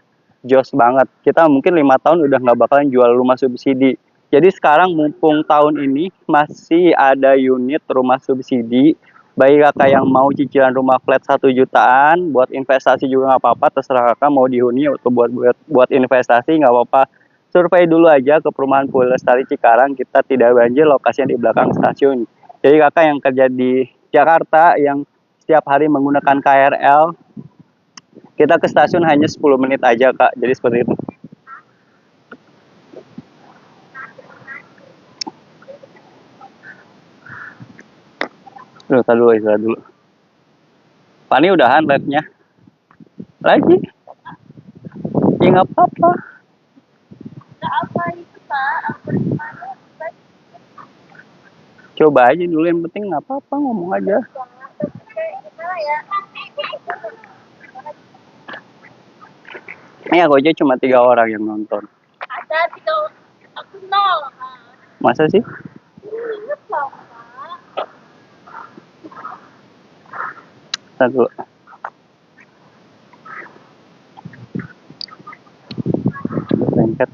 jos banget. Kita mungkin 5 tahun udah nggak bakalan jual rumah subsidi. Jadi sekarang mumpung tahun ini masih ada unit rumah subsidi, bagi kakak yang mau cicilan rumah flat 1 jutaan, buat investasi juga nggak apa-apa, terserah kakak mau dihuni atau buat investasi nggak apa-apa. Survei dulu aja ke perumahan Pulau Lestari Cikarang, kita tidak banjir, lokasinya di belakang stasiun. Jadi kakak yang kerja di Jakarta yang setiap hari menggunakan KRL, kita ke stasiun hanya 10 menit aja Kak, jadi seperti itu. Tadi dulu, istirahat dulu. Fani udahan live-nya. Lagi? Ya nggak apa-apa. Nggak apa itu Pak, apa gimana? Coba aja dulu, yang penting nggak apa-apa, ngomong aja. Kayak gimana ya? Ini aku aja cuma 3 orang yang nonton. Ada 3, aku 0. Masa sih? Ingat loh Pak. Satu. Lengket.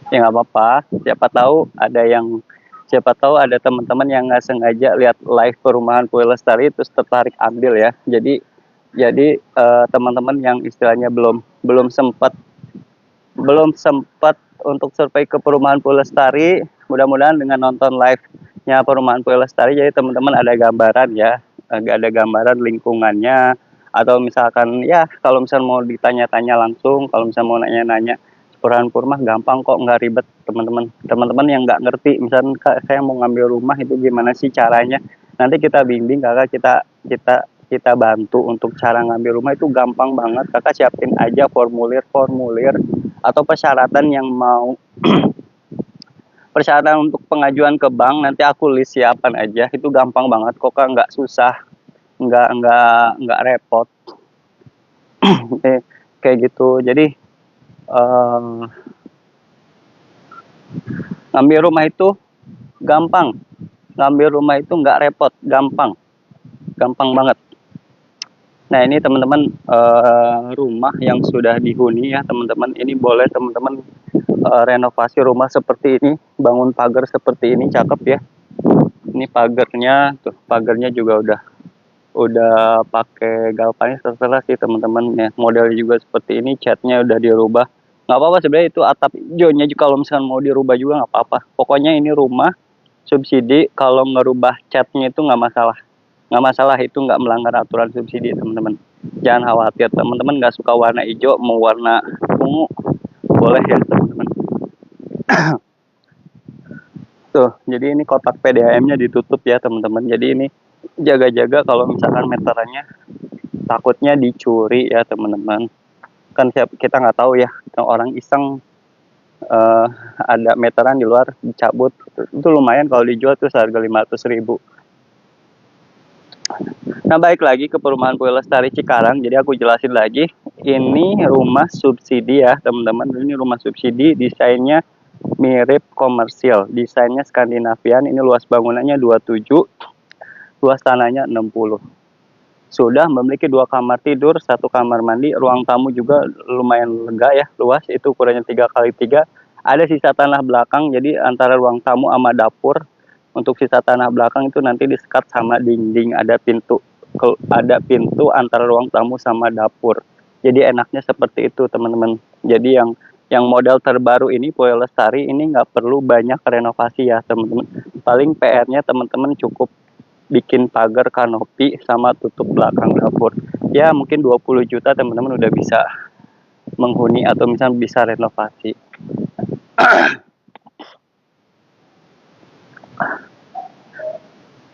Ya nggak apa-apa. Siapa tahu ada teman-teman yang nggak sengaja lihat live perumahan Pulau Lestari terus tertarik ambil ya. Jadi teman-teman yang istilahnya belum sempat untuk survei ke perumahan Pulau Lestari, mudah-mudahan dengan nonton live-nya perumahan Pulau Lestari, jadi teman-teman ada gambaran ya, ada gambaran lingkungannya, atau misalkan ya kalau misalnya mau ditanya-tanya langsung, kalau misalnya mau nanya-nanya perumahan Purmah gampang kok, nggak ribet teman-teman yang nggak ngerti, misalnya saya mau ngambil rumah itu gimana sih caranya, nanti kita bimbing kakak, kita bantu untuk cara ngambil rumah itu gampang banget. Kakak siapin aja formulir atau persyaratan yang mau persyaratan untuk pengajuan ke bank, nanti aku list siapan aja, itu gampang banget kok Kak, nggak susah, nggak repot. Kayak gitu. Jadi ngambil rumah itu gampang, ngambil rumah itu nggak repot, gampang banget. Nah ini teman-teman, rumah yang sudah dihuni ya teman-teman, ini boleh teman-teman renovasi rumah seperti ini, bangun pagar seperti ini, cakep ya. Ini pagarnya tuh, pagarnya juga udah pakai galvanis, terserah sih teman-teman ya. Modelnya juga seperti ini, catnya udah dirubah. Nggak apa-apa sebenarnya, itu atap hijaunya juga kalau misalkan mau dirubah juga nggak apa-apa. Pokoknya ini rumah subsidi, kalau ngerubah catnya itu nggak masalah, itu nggak melanggar aturan subsidi teman-teman. Jangan khawatir, teman-teman nggak suka warna hijau mau warna ungu boleh ya teman-teman. Tuh, jadi ini kotak PDAM-nya ditutup ya teman-teman. Jadi ini jaga-jaga kalau misalkan meterannya, takutnya dicuri ya teman-teman. Kan kita nggak tahu ya, orang iseng ada meteran di luar dicabut, itu lumayan kalau dijual tuh seharga 500.000. Nah baik lagi ke perumahan Pulau Lestari Cikarang, jadi aku jelasin lagi, ini rumah subsidi ya teman-teman, ini rumah subsidi, desainnya mirip komersial, desainnya Skandinavian, ini luas bangunannya 27, luas tanahnya 60. Sudah memiliki 2 kamar tidur, 1 kamar mandi, ruang tamu juga lumayan lega ya, luas, itu ukurannya 3x3, ada sisa tanah belakang, jadi antara ruang tamu sama dapur, untuk sisa tanah belakang itu nanti disekat sama dinding, ada pintu antara ruang tamu sama dapur. Jadi enaknya seperti itu teman-teman. Jadi yang model terbaru ini Pulau Lestari ini nggak perlu banyak renovasi ya teman-teman. Paling PR-nya teman-teman cukup bikin pagar kanopi sama tutup belakang dapur. Ya mungkin 20 juta teman-teman udah bisa menghuni atau misalnya bisa renovasi.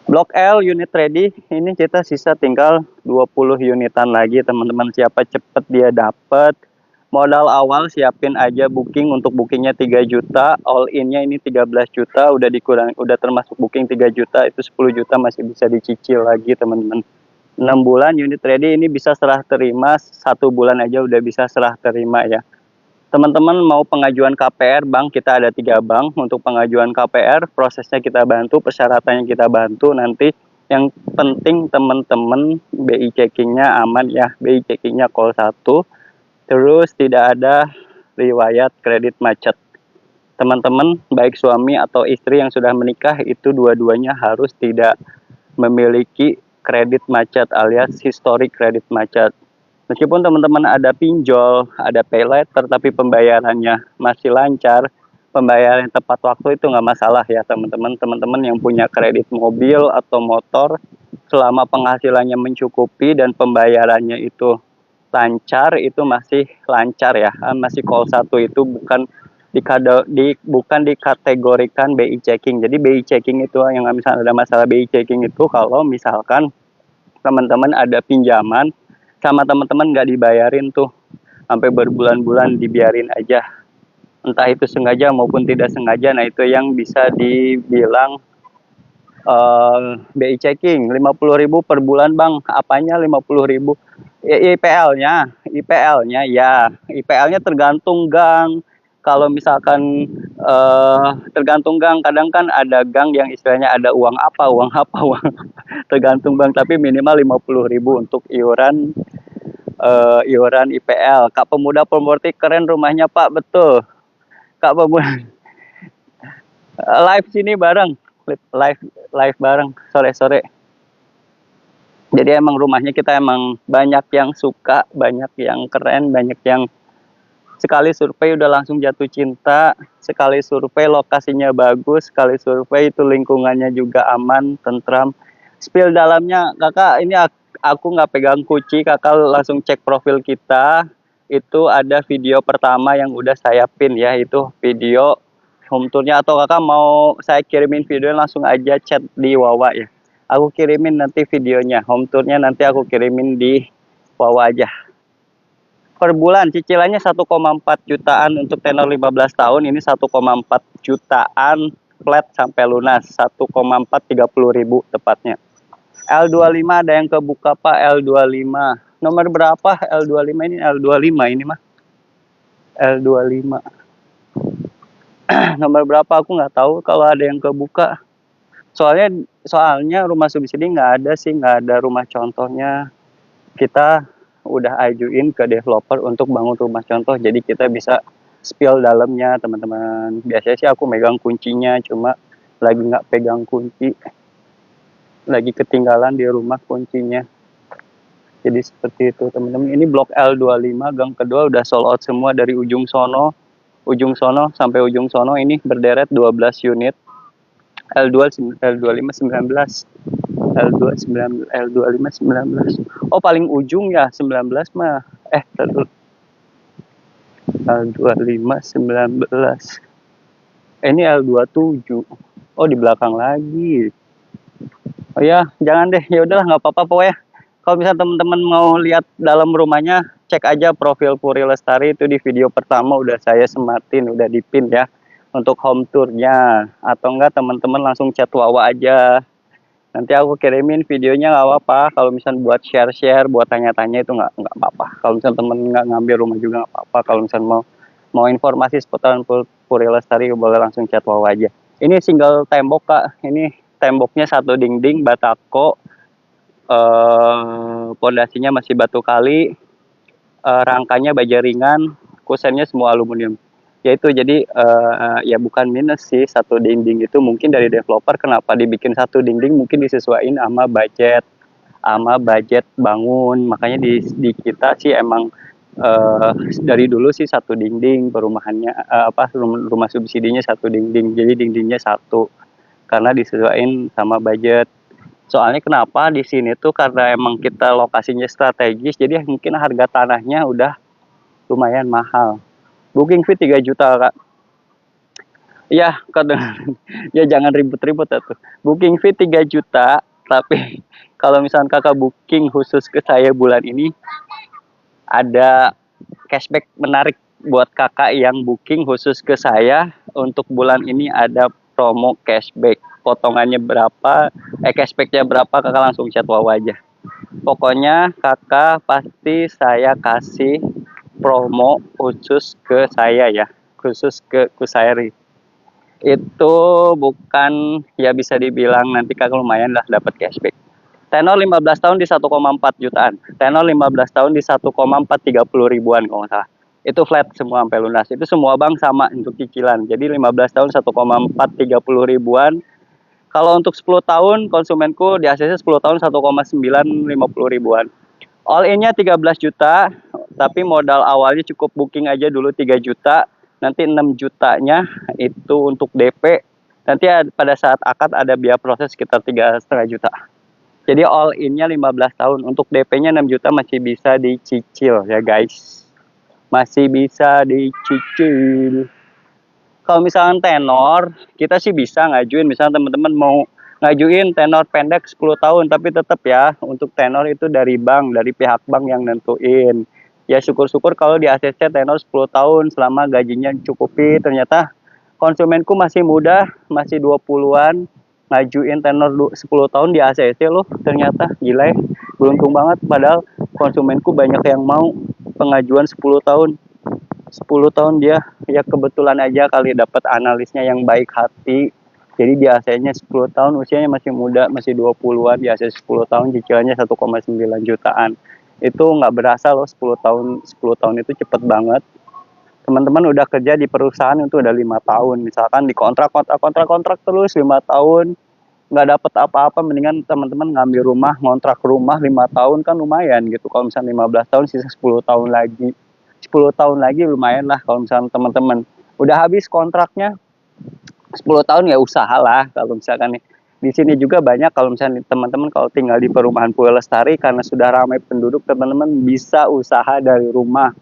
Blok L unit ready, ini kita sisa tinggal 20 unitan lagi teman-teman. Siapa cepet dia dapat. Modal awal siapin aja booking, untuk bookingnya 3 juta, all innya ini 13 juta, udah termasuk booking 3 juta, itu 10 juta masih bisa dicicil lagi teman-teman. 6 bulan unit ready ini bisa serah terima, 1 bulan aja udah bisa serah terima ya. Teman-teman mau pengajuan KPR, bank kita ada 3 bank untuk pengajuan KPR, prosesnya kita bantu, persyaratannya kita bantu. Nanti yang penting teman-teman BI checkingnya aman ya, BI checkingnya call 1, terus tidak ada riwayat kredit macet. Teman-teman baik suami atau istri yang sudah menikah itu dua-duanya harus tidak memiliki kredit macet alias historik kredit macet. Meskipun teman-teman ada pinjol, ada pay letter, tapi pembayarannya masih lancar, pembayaran tepat waktu itu nggak masalah ya teman-teman. Teman-teman yang punya kredit mobil atau motor, selama penghasilannya mencukupi dan pembayarannya itu lancar, itu masih lancar ya. Masih call 1, itu bukan dikategorikan BI checking. Jadi BI checking itu yang misalnya ada masalah BI checking itu kalau misalkan teman-teman ada pinjaman sama teman-teman nggak dibayarin tuh sampai berbulan-bulan dibiarin aja, entah itu sengaja maupun tidak sengaja. Nah itu yang bisa dibilang BI checking. 50.000 per bulan bang, apanya 50.000? IPL-nya tergantung gang. Kalau misalkan tergantung gang, kadang kan ada gang yang istilahnya ada uang apa, uang tergantung bang. Tapi minimal 50.000 untuk iuran IPL. Kak Pemuda Pemurti keren rumahnya Pak, betul. Kak Pemuda live sini bareng, live bareng sore-sore. Jadi emang rumahnya kita emang banyak yang suka, banyak yang keren, banyak yang sekali survei udah langsung jatuh cinta, sekali survei lokasinya bagus, sekali survei itu lingkungannya juga aman, tentram. Spill dalamnya, kakak ini aku nggak pegang kunci, kakak langsung cek profil kita. Itu ada video pertama yang udah saya pin ya, itu video home tournya. Atau kakak mau saya kirimin videonya langsung aja chat di Wawa ya. Aku kirimin nanti videonya, home tournya nanti aku kirimin di Wawa aja. Per bulan cicilannya 1,4 jutaan untuk tenor 15 tahun, ini 1,4 jutaan flat sampai lunas, 1,430.000 tepatnya. L25 ada yang kebuka Pak, L25. Nomor berapa L25 ini? L25 ini mah. L25. Nomor berapa aku nggak tahu kalau ada yang kebuka. Soalnya rumah subsidi nggak ada sih, nggak ada rumah contohnya. Kita udah ajuin ke developer untuk bangun rumah contoh, jadi kita bisa spill dalamnya teman-teman. Biasanya sih aku megang kuncinya, cuma lagi nggak pegang kunci, lagi ketinggalan di rumah kuncinya. Jadi seperti itu teman-teman. Ini blok L25 gang kedua udah sold out semua dari ujung sono sampai ujung sono. Ini berderet 12 unit. L25 19, L25 19. Oh paling ujung ya 19 mah. L25 19. Ini L27. Oh di belakang lagi. Oh ya, jangan deh. Ya udahlah nggak apa-apa pokoknya. Kalau misalnya teman-teman mau lihat dalam rumahnya, cek aja profil Puri Lestari, itu di video pertama udah saya sematin, udah dipin ya untuk home tournya. Atau enggak teman-teman langsung chat Wawa aja. Nanti aku kirimin videonya nggak apa-apa. Kalau misalnya buat share-share, buat tanya-tanya itu nggak apa-apa. Kalau misalnya temen nggak ngambil rumah juga nggak apa-apa. Kalau misalnya mau informasi seputaran Puri Lestari, boleh langsung chat Wawa aja. Ini single tembok Kak. Ini temboknya satu dinding batako. Pondasinya masih batu kali, rangkanya baja ringan, kusennya semua aluminium. Yaitu jadi ya bukan minus sih satu dinding itu, mungkin dari developer kenapa dibikin satu dinding mungkin disesuaikan sama budget bangun. Makanya di kita sih emang dari dulu sih satu dinding perumahannya, rumah subsidinya satu dinding, jadi dindingnya satu karena disesuaikan sama budget. Soalnya kenapa di sini tuh karena emang kita lokasinya strategis, jadi mungkin harga tanahnya udah lumayan mahal. Booking fee 3 juta Kak. Ya, ya jangan ribut-ribut tuh. Booking fee 3 juta, tapi kalau misalnya Kakak booking khusus ke saya bulan ini, ada cashback menarik buat Kakak yang booking khusus ke saya. Untuk bulan ini ada promo cashback. Potongannya berapa, cashbacknya berapa, Kakak langsung chat Wawa aja. Pokoknya Kakak pasti saya kasih promo khusus ke saya ya, khusus ke Kusairi. Itu bukan ya bisa dibilang nanti Kakak lumayan lah dapat cashback. Tenor 15 tahun di 1,4 jutaan. Tenor 15 tahun di 1,430 ribuan kalau nggak salah. Itu flat semua sampai lunas. Itu semua bank sama untuk cicilan. Jadi 15 tahun 1,430 ribuan. Kalau untuk 10 tahun konsumenku di ACC 10 tahun 1,950 ribuan. All in-nya 13 juta, tapi modal awalnya cukup booking aja dulu 3 juta. Nanti 6 jutanya itu untuk DP. Nanti pada saat akad ada biaya proses sekitar 3,5 juta. Jadi all in-nya 15 tahun. Untuk DP-nya 6 juta masih bisa dicicil ya guys. Masih bisa dicicil. Kalau misalkan tenor, kita sih bisa ngajuin. Misalnya teman-teman mau ngajuin tenor pendek 10 tahun, tapi tetap ya untuk tenor itu dari bank, dari pihak bank yang nentuin. Ya syukur-syukur kalau di ACC tenor 10 tahun selama gajinya cukupi. Ternyata konsumenku masih muda, masih 20-an, ngajuin tenor 10 tahun di ACC loh. Ternyata gila ya, beruntung banget. Padahal konsumenku banyak yang mau pengajuan 10 tahun. 10 tahun dia ya kebetulan aja kali dapat analisnya yang baik hati. Jadi di AC-nya 10 tahun, usianya masih muda, masih 20-an, di AC 10 tahun cicilannya 1,9 jutaan. Itu nggak berasa loh 10 tahun, 10 tahun itu cepet banget. Teman-teman udah kerja di perusahaan itu udah 5 tahun, misalkan di kontrak terus 5 tahun, nggak dapet apa-apa, mendingan teman-teman ngambil rumah, ngontrak rumah 5 tahun kan lumayan gitu. Kalau misalnya 15 tahun sisa 10 tahun lagi. 10 tahun lagi lumayan lah kalau misalnya teman-teman udah habis kontraknya 10 tahun ya usahalah. Kalau misalkan nih di sini juga banyak, kalau misalnya teman-teman kalau tinggal di perumahan Pulau Lestari karena sudah ramai penduduk, teman-teman bisa usaha dari rumah,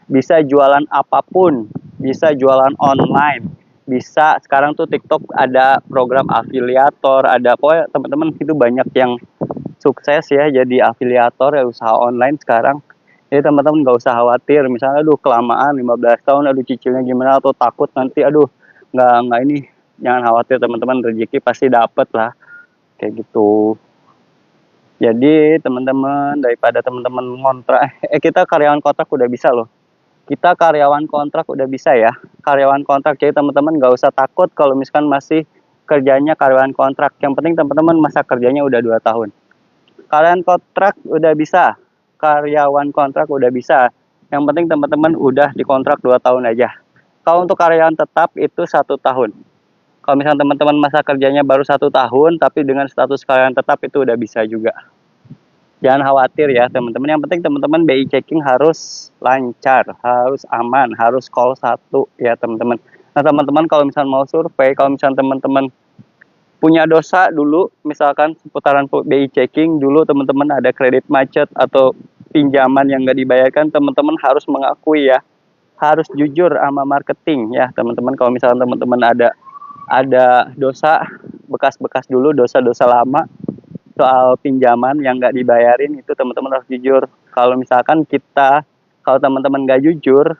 bisa jualan apapun, bisa jualan online, bisa sekarang tuh TikTok ada program afiliator, ada pokoknya teman-teman itu banyak yang sukses ya jadi afiliator ya, usaha online sekarang. Jadi teman-teman nggak usah khawatir, misalnya aduh kelamaan 15 tahun, aduh cicilnya gimana, atau takut nanti, aduh nggak ini, jangan khawatir teman-teman, rezeki pasti dapet lah, kayak gitu. Jadi teman-teman daripada teman-teman ngontrak, kita karyawan kontrak udah bisa loh. Kita karyawan kontrak udah bisa ya, karyawan kontrak. Jadi teman-teman nggak usah takut kalau misalkan masih kerjanya karyawan kontrak. Yang penting teman-teman masa kerjanya udah 2 tahun. Karyawan kontrak udah bisa, karyawan kontrak udah bisa. Yang penting teman-teman udah dikontrak 2 tahun aja. Kalau untuk karyawan tetap itu 1 tahun. Kalau misalnya teman-teman masa kerjanya baru 1 tahun, tapi dengan status karyawan tetap itu udah bisa juga. Jangan khawatir ya teman-teman. Yang penting teman-teman BI checking harus lancar, harus aman, harus call 1 ya teman-teman. Nah teman-teman kalau misalnya mau survei, kalau misalnya teman-teman punya dosa dulu, misalkan seputaran BI checking dulu teman-teman ada kredit macet atau pinjaman yang nggak dibayarkan, teman-teman harus mengakui ya, harus jujur sama marketing ya teman-teman. Kalau misalkan teman-teman ada dosa bekas-bekas dulu, dosa-dosa lama soal pinjaman yang nggak dibayarin, itu teman-teman harus jujur. Kalau misalkan kalau teman-teman nggak jujur,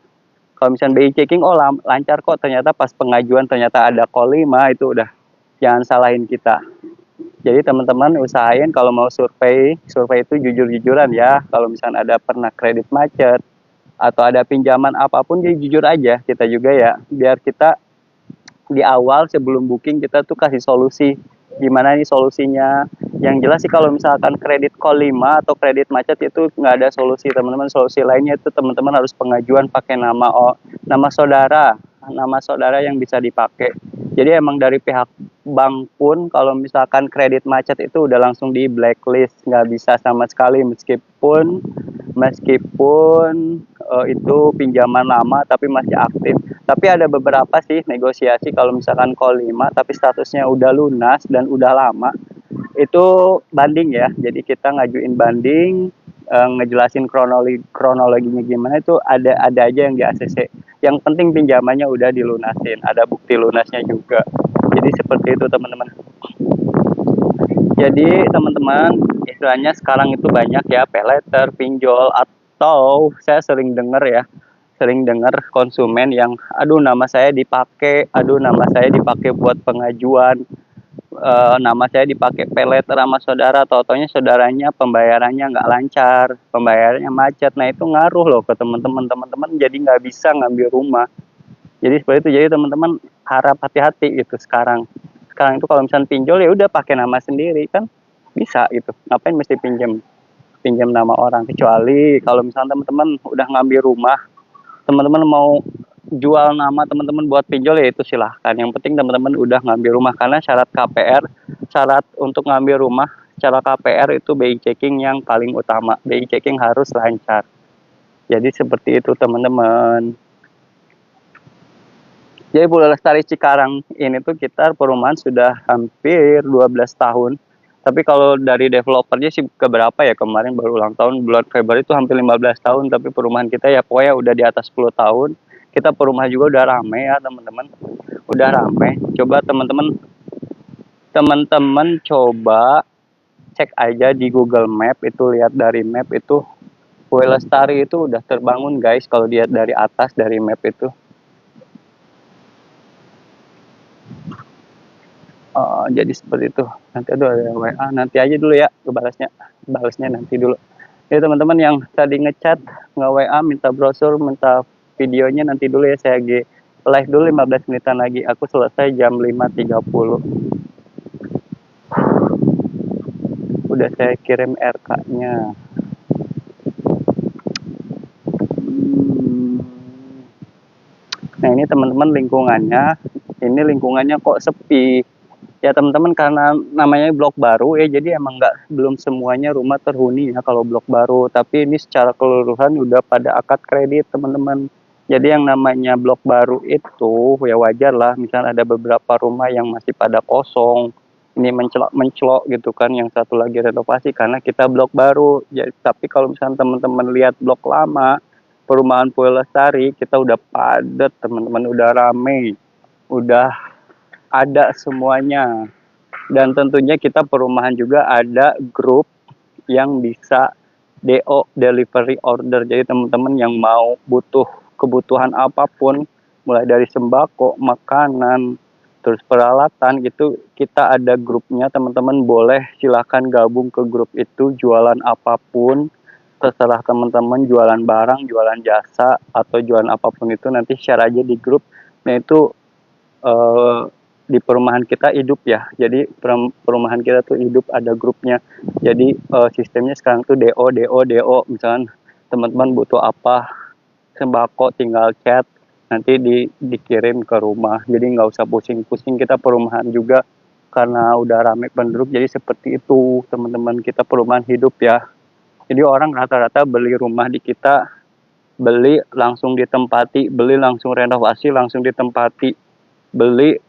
kalau misalnya BI checking, oh lancar kok, ternyata pas pengajuan ternyata ada call 5, itu udah jangan salahin kita. Jadi teman-teman usahain kalau mau survei itu jujur-jujuran ya. Kalau misalnya ada pernah kredit macet atau ada pinjaman apapun, jadi jujur aja kita juga ya, biar kita di awal sebelum booking kita tuh kasih solusi gimana nih solusinya. Yang jelas sih kalau misalkan kredit call 5 atau kredit macet itu nggak ada solusi teman-teman. Solusi lainnya itu teman-teman harus pengajuan pakai nama saudara yang bisa dipakai. Jadi emang dari pihak bank pun kalau misalkan kredit macet itu udah langsung di blacklist, nggak bisa sama sekali, meskipun itu pinjaman lama tapi masih aktif. Tapi ada beberapa sih negosiasi kalau misalkan call 5 tapi statusnya udah lunas dan udah lama, itu banding ya. Jadi kita ngajuin banding, ngejelasin kronologinya gimana, itu ada aja yang di ACC. Yang penting pinjamannya udah dilunasin, ada bukti lunasnya juga. Jadi seperti itu teman-teman. Jadi teman-teman, istilahnya sekarang itu banyak ya paylater, pinjol, atau saya sering dengar konsumen yang aduh nama saya dipakai buat pengajuan, nama saya dipakai paylater sama saudara, taunya saudaranya pembayarannya nggak lancar, pembayarannya macet. Nah itu ngaruh loh ke teman-teman jadi nggak bisa ngambil rumah. Jadi seperti itu. Jadi teman-teman harap hati-hati gitu. Sekarang itu kalau misalnya pinjol ya udah pakai nama sendiri kan bisa gitu, ngapain mesti pinjam nama orang. Kecuali kalau misalnya teman-teman udah ngambil rumah, teman-teman mau jual nama teman-teman buat pinjol ya itu silahkan. Yang penting teman-teman udah ngambil rumah, karena syarat untuk ngambil rumah secara KPR itu BI checking yang paling utama. BI checking harus lancar. Jadi seperti itu teman-teman. Jadi Pulau Lestari Cikarang ini tuh kita perumahan sudah hampir 12 tahun. Tapi kalau dari developernya sih keberapa ya, kemarin baru ulang tahun bulan Februari itu hampir 15 tahun. Tapi perumahan kita ya pokoknya udah di atas 10 tahun. Kita perumahan juga udah rame ya teman-teman, udah rame. Coba teman-teman coba cek aja di Google Map, itu lihat dari map itu Kue Lestari itu udah terbangun guys, kalau lihat dari atas dari map itu. Jadi seperti itu. Nanti ada WA, nanti aja dulu ya balasnya nanti dulu. Ya teman-teman yang tadi ngechat, nge-WA minta brosur, minta videonya nanti dulu ya, saya live dulu 15 menitan lagi. Aku selesai jam 5.30. Udah saya kirim RK-nya. Nah ini teman-teman lingkungannya kok sepi. Ya teman-teman, karena namanya blok baru ya, jadi emang belum semuanya rumah terhuni ya kalau blok baru. Tapi ini secara keseluruhan udah pada akad kredit teman-teman. Jadi yang namanya blok baru itu ya wajar lah, misalnya ada beberapa rumah yang masih pada kosong, ini mencelok gitu kan, yang satu lagi renovasi karena kita blok baru. Ya, tapi kalau misalnya teman-teman lihat blok lama, perumahan Kue Lestari, kita udah padat teman-teman, udah rame, udah ada semuanya. Dan tentunya kita perumahan juga ada grup yang bisa DO, delivery order. Jadi teman-teman yang mau butuh kebutuhan apapun, mulai dari sembako, makanan, terus peralatan gitu, kita ada grupnya. Teman-teman boleh silahkan gabung ke grup itu, jualan apapun, terserah teman-teman, jualan barang, jualan jasa, atau jualan apapun itu nanti share aja di grup. Nah itu di perumahan kita hidup ya, jadi perumahan kita tuh hidup, ada grupnya. Jadi sistemnya sekarang tuh DO, misalkan teman-teman butuh apa sembako tinggal chat, nanti dikirim ke rumah. Jadi nggak usah pusing-pusing, kita perumahan juga karena udah rame penduduk, jadi seperti itu teman-teman, kita perumahan hidup ya. Jadi orang rata-rata beli rumah di kita, beli langsung ditempati, beli langsung renovasi langsung ditempati, beli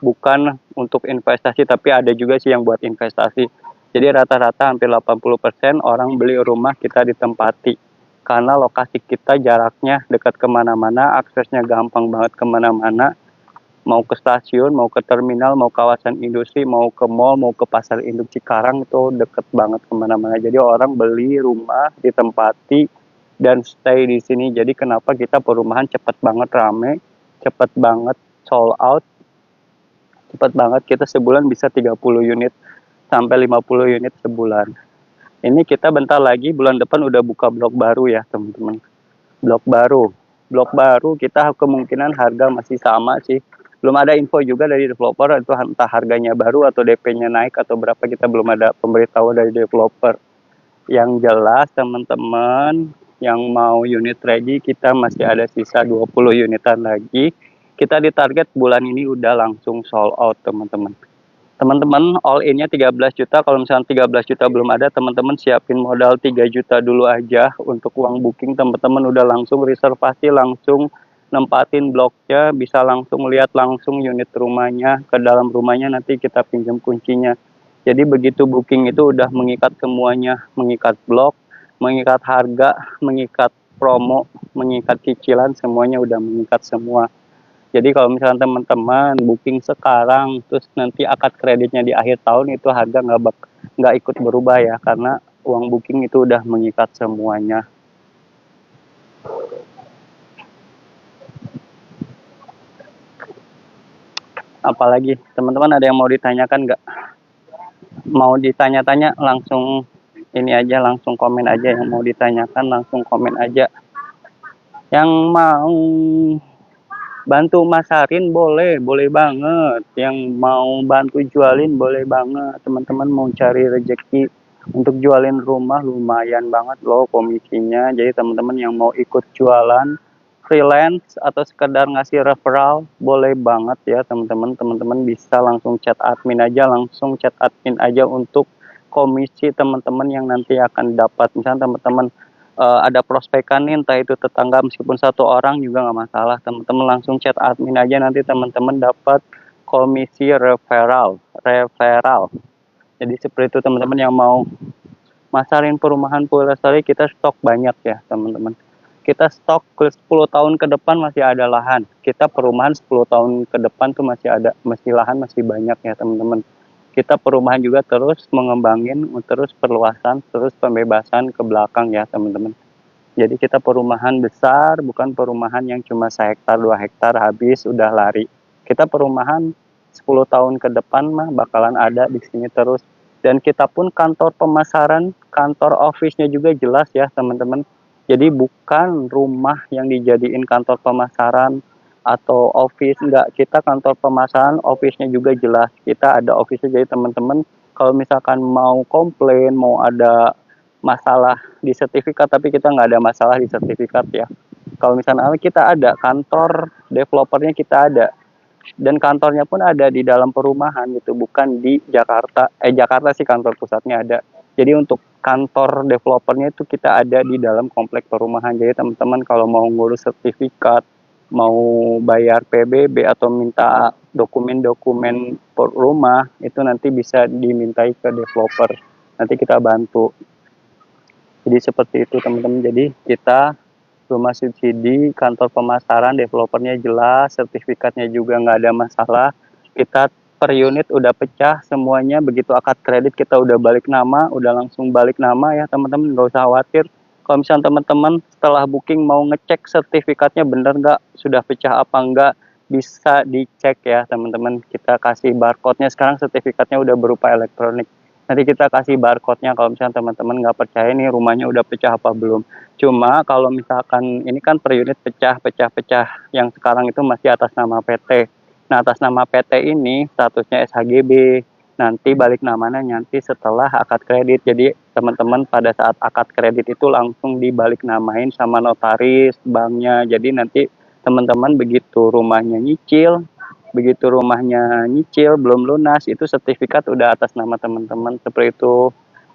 bukan untuk investasi, tapi ada juga sih yang buat investasi. Jadi rata-rata hampir 80% orang beli rumah kita ditempati. Karena lokasi kita jaraknya dekat kemana-mana, aksesnya gampang banget kemana-mana. Mau ke stasiun, mau ke terminal, mau kawasan industri, mau ke mall, mau ke pasar induk Cikarang, itu deket banget kemana-mana. Jadi orang beli rumah ditempati dan stay di sini. Jadi kenapa kita perumahan cepet banget rame, cepet banget sold out, cepat banget, kita sebulan bisa 30 unit sampai 50 unit sebulan. Ini kita bentar lagi bulan depan udah buka blok baru ya teman-teman. Blok baru kita kemungkinan harga masih sama sih. Belum ada info juga dari developer itu entah harganya baru atau DP-nya naik atau berapa, kita belum ada pemberitahuan dari developer. Yang jelas teman-teman yang mau unit ready, kita masih ada sisa 20 unitan lagi. Kita ditarget bulan ini udah langsung sold out teman-teman. Teman-teman all in-nya 13 juta. Kalau misalnya 13 juta belum ada, teman-teman siapin modal 3 juta dulu aja untuk uang booking. Teman-teman udah langsung reservasi, langsung nempatin bloknya, bisa langsung lihat langsung unit rumahnya, ke dalam rumahnya nanti kita pinjam kuncinya. Jadi begitu booking itu udah mengikat semuanya, mengikat blok, mengikat harga, mengikat promo, mengikat cicilan, semuanya udah mengikat semua. Jadi kalau misalnya teman-teman booking sekarang, terus nanti akad kreditnya di akhir tahun, itu harga nggak ikut berubah ya, karena uang booking itu udah mengikat semuanya. Apalagi teman-teman ada yang mau ditanyakan nggak? Mau ditanya-tanya langsung ini aja, langsung komen aja. Yang mau ditanyakan langsung komen aja. Yang mau bantu masarin boleh banget. Yang mau bantu jualin boleh banget. Teman-teman mau cari rezeki untuk jualin rumah, lumayan banget loh komisinya. Jadi teman-teman yang mau ikut jualan freelance atau sekedar ngasih referral, boleh banget ya teman-teman. Teman-teman bisa langsung chat admin aja untuk komisi teman-teman yang nanti akan dapat. Misalnya teman-teman ada prospekan nih, entah itu tetangga, meskipun satu orang juga nggak masalah, teman-teman langsung chat admin aja, nanti teman-teman dapat komisi referral. Jadi seperti itu teman-teman yang mau masarin perumahan Kue Lestari, kita stok banyak ya teman-teman. Kita stok ke 10 tahun ke depan masih ada lahan. Kita perumahan 10 tahun ke depan tuh masih ada, masih lahan masih banyak ya teman-teman. Kita perumahan juga terus mengembangin, terus perluasan, terus pembebasan ke belakang ya teman-teman. Jadi kita perumahan besar, bukan perumahan yang cuma 1 hektar 2 hektar habis udah lari. Kita perumahan 10 tahun ke depan mah bakalan ada di sini terus. Dan kita pun kantor pemasaran, kantor office-nya juga jelas ya teman-teman. Jadi bukan rumah yang dijadiin kantor pemasaran atau office, enggak. Kita kantor pemasaran, office-nya juga jelas. Kita ada office-nya, jadi teman-teman kalau misalkan mau komplain, mau ada masalah di sertifikat, tapi kita nggak ada masalah di sertifikat ya. Kalau misalnya kita ada kantor developernya, kita ada, dan kantornya pun ada di dalam perumahan gitu, bukan di Jakarta. Jakarta sih kantor pusatnya ada. Jadi untuk kantor developernya itu kita ada di dalam komplek perumahan. Jadi teman-teman kalau mau ngurus sertifikat, mau bayar PBB atau minta dokumen-dokumen rumah, itu nanti bisa dimintai ke developer. Nanti kita bantu. Jadi seperti itu teman-teman. Jadi kita rumah subsidi, kantor pemasaran, developernya jelas, sertifikatnya juga nggak ada masalah. Kita per unit udah pecah semuanya, begitu akad kredit kita udah balik nama, udah langsung balik nama ya teman-teman, nggak usah khawatir. Kalau misalnya teman-teman setelah booking mau ngecek sertifikatnya bener nggak, sudah pecah apa enggak, bisa dicek ya teman-teman. Kita kasih barcode-nya, sekarang sertifikatnya udah berupa elektronik. Nanti kita kasih barcode-nya kalau misalnya teman-teman nggak percaya nih rumahnya udah pecah apa belum. Cuma kalau misalkan ini kan per unit pecah, yang sekarang itu masih atas nama PT. Nah, atas nama PT ini statusnya SHGB. Nanti balik namanya nanti setelah akad kredit. Jadi teman-teman pada saat akad kredit itu langsung dibalik namain sama notaris banknya. Jadi nanti teman-teman begitu rumahnya nyicil belum lunas, itu sertifikat udah atas nama teman-teman seperti itu.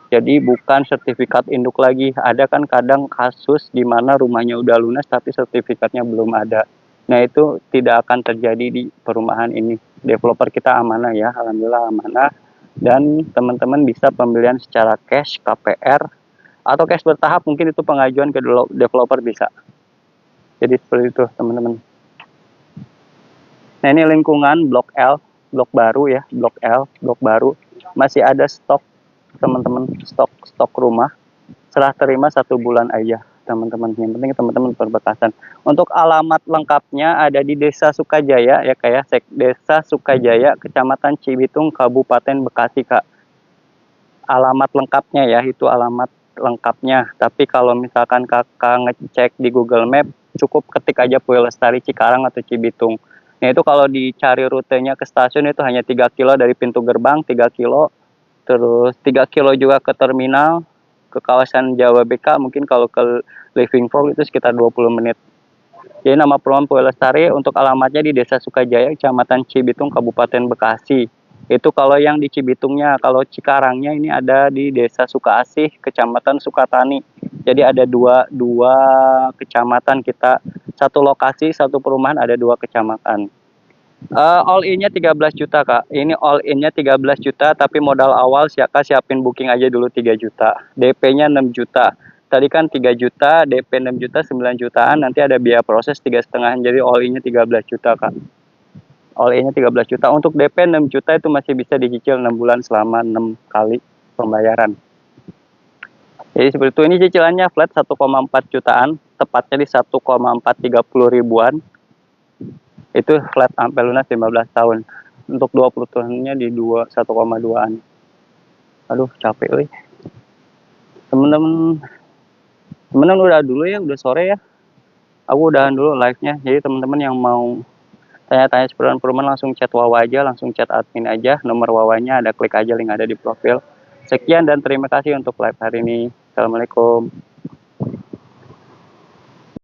Jadi bukan sertifikat induk lagi. Ada kan kadang kasus di mana rumahnya udah lunas tapi sertifikatnya belum ada. Nah itu tidak akan terjadi di perumahan ini. Developer kita amanah ya, alhamdulillah amanah. Dan teman-teman bisa pembelian secara cash, KPR, atau cash bertahap, mungkin itu pengajuan ke developer bisa. Jadi seperti itu teman-teman. Nah ini lingkungan Blok L, blok baru ya, Blok L, blok baru. Masih ada stok teman-teman, stok rumah. Serah terima 1 bulan aja teman-teman. Yang penting teman-teman perbatasan. Untuk alamat lengkapnya ada di Desa Sukajaya ya kayak Desa Sukajaya, Kecamatan Cibitung, Kabupaten Bekasi Kak. Alamat lengkapnya ya, itu alamat lengkapnya. Tapi kalau misalkan kakak ngecek di Google Map, cukup ketik aja Puyo Lestari Cikarang atau Cibitung. Nah itu kalau dicari rutenya ke stasiun itu hanya 3 kilo dari pintu gerbang, 3 kilo. Terus 3 kilo juga ke terminal, ke kawasan Jawa BK, mungkin kalau ke Living Fork itu sekitar 20 menit. Jadi nama perumahan Puyo Lestari, untuk alamatnya di Desa Sukajaya, Kecamatan Cibitung, Kabupaten Bekasi. Itu kalau yang di Cibitungnya. Kalau Cikarangnya ini ada di Desa Sukaasih, Kecamatan Sukatani. Jadi ada dua kecamatan kita, satu lokasi, satu perumahan, ada 2 kecamatan. All in-nya 13 juta Kak. Ini all in-nya 13 juta, tapi modal awal siapin booking aja dulu 3 juta. DP-nya 6 juta. Tadi kan 3 juta, DP 6 juta, 9 jutaan, nanti ada biaya proses 3,5. Jadi all in-nya 13 juta Kak. All in-nya 13 juta. Untuk DP 6 juta itu masih bisa dicicil 6 bulan selama 6 kali pembayaran. Jadi seperti itu, ini cicilannya flat 1,4 jutaan, tepatnya di 1,430 ribuan. Itu flat sampai lunas 15 tahun. Untuk 20 tahunnya di 1,2an. Aduh capek weh. Temen-temen udah dulu ya, udah sore ya. Aku udahan dulu live-nya. Jadi teman-teman yang mau tanya-tanya seputar perumahan langsung chat Wawa aja, langsung chat admin aja. Nomor Wawanya ada, klik aja link ada di profil. Sekian dan terima kasih untuk live hari ini. Assalamualaikum.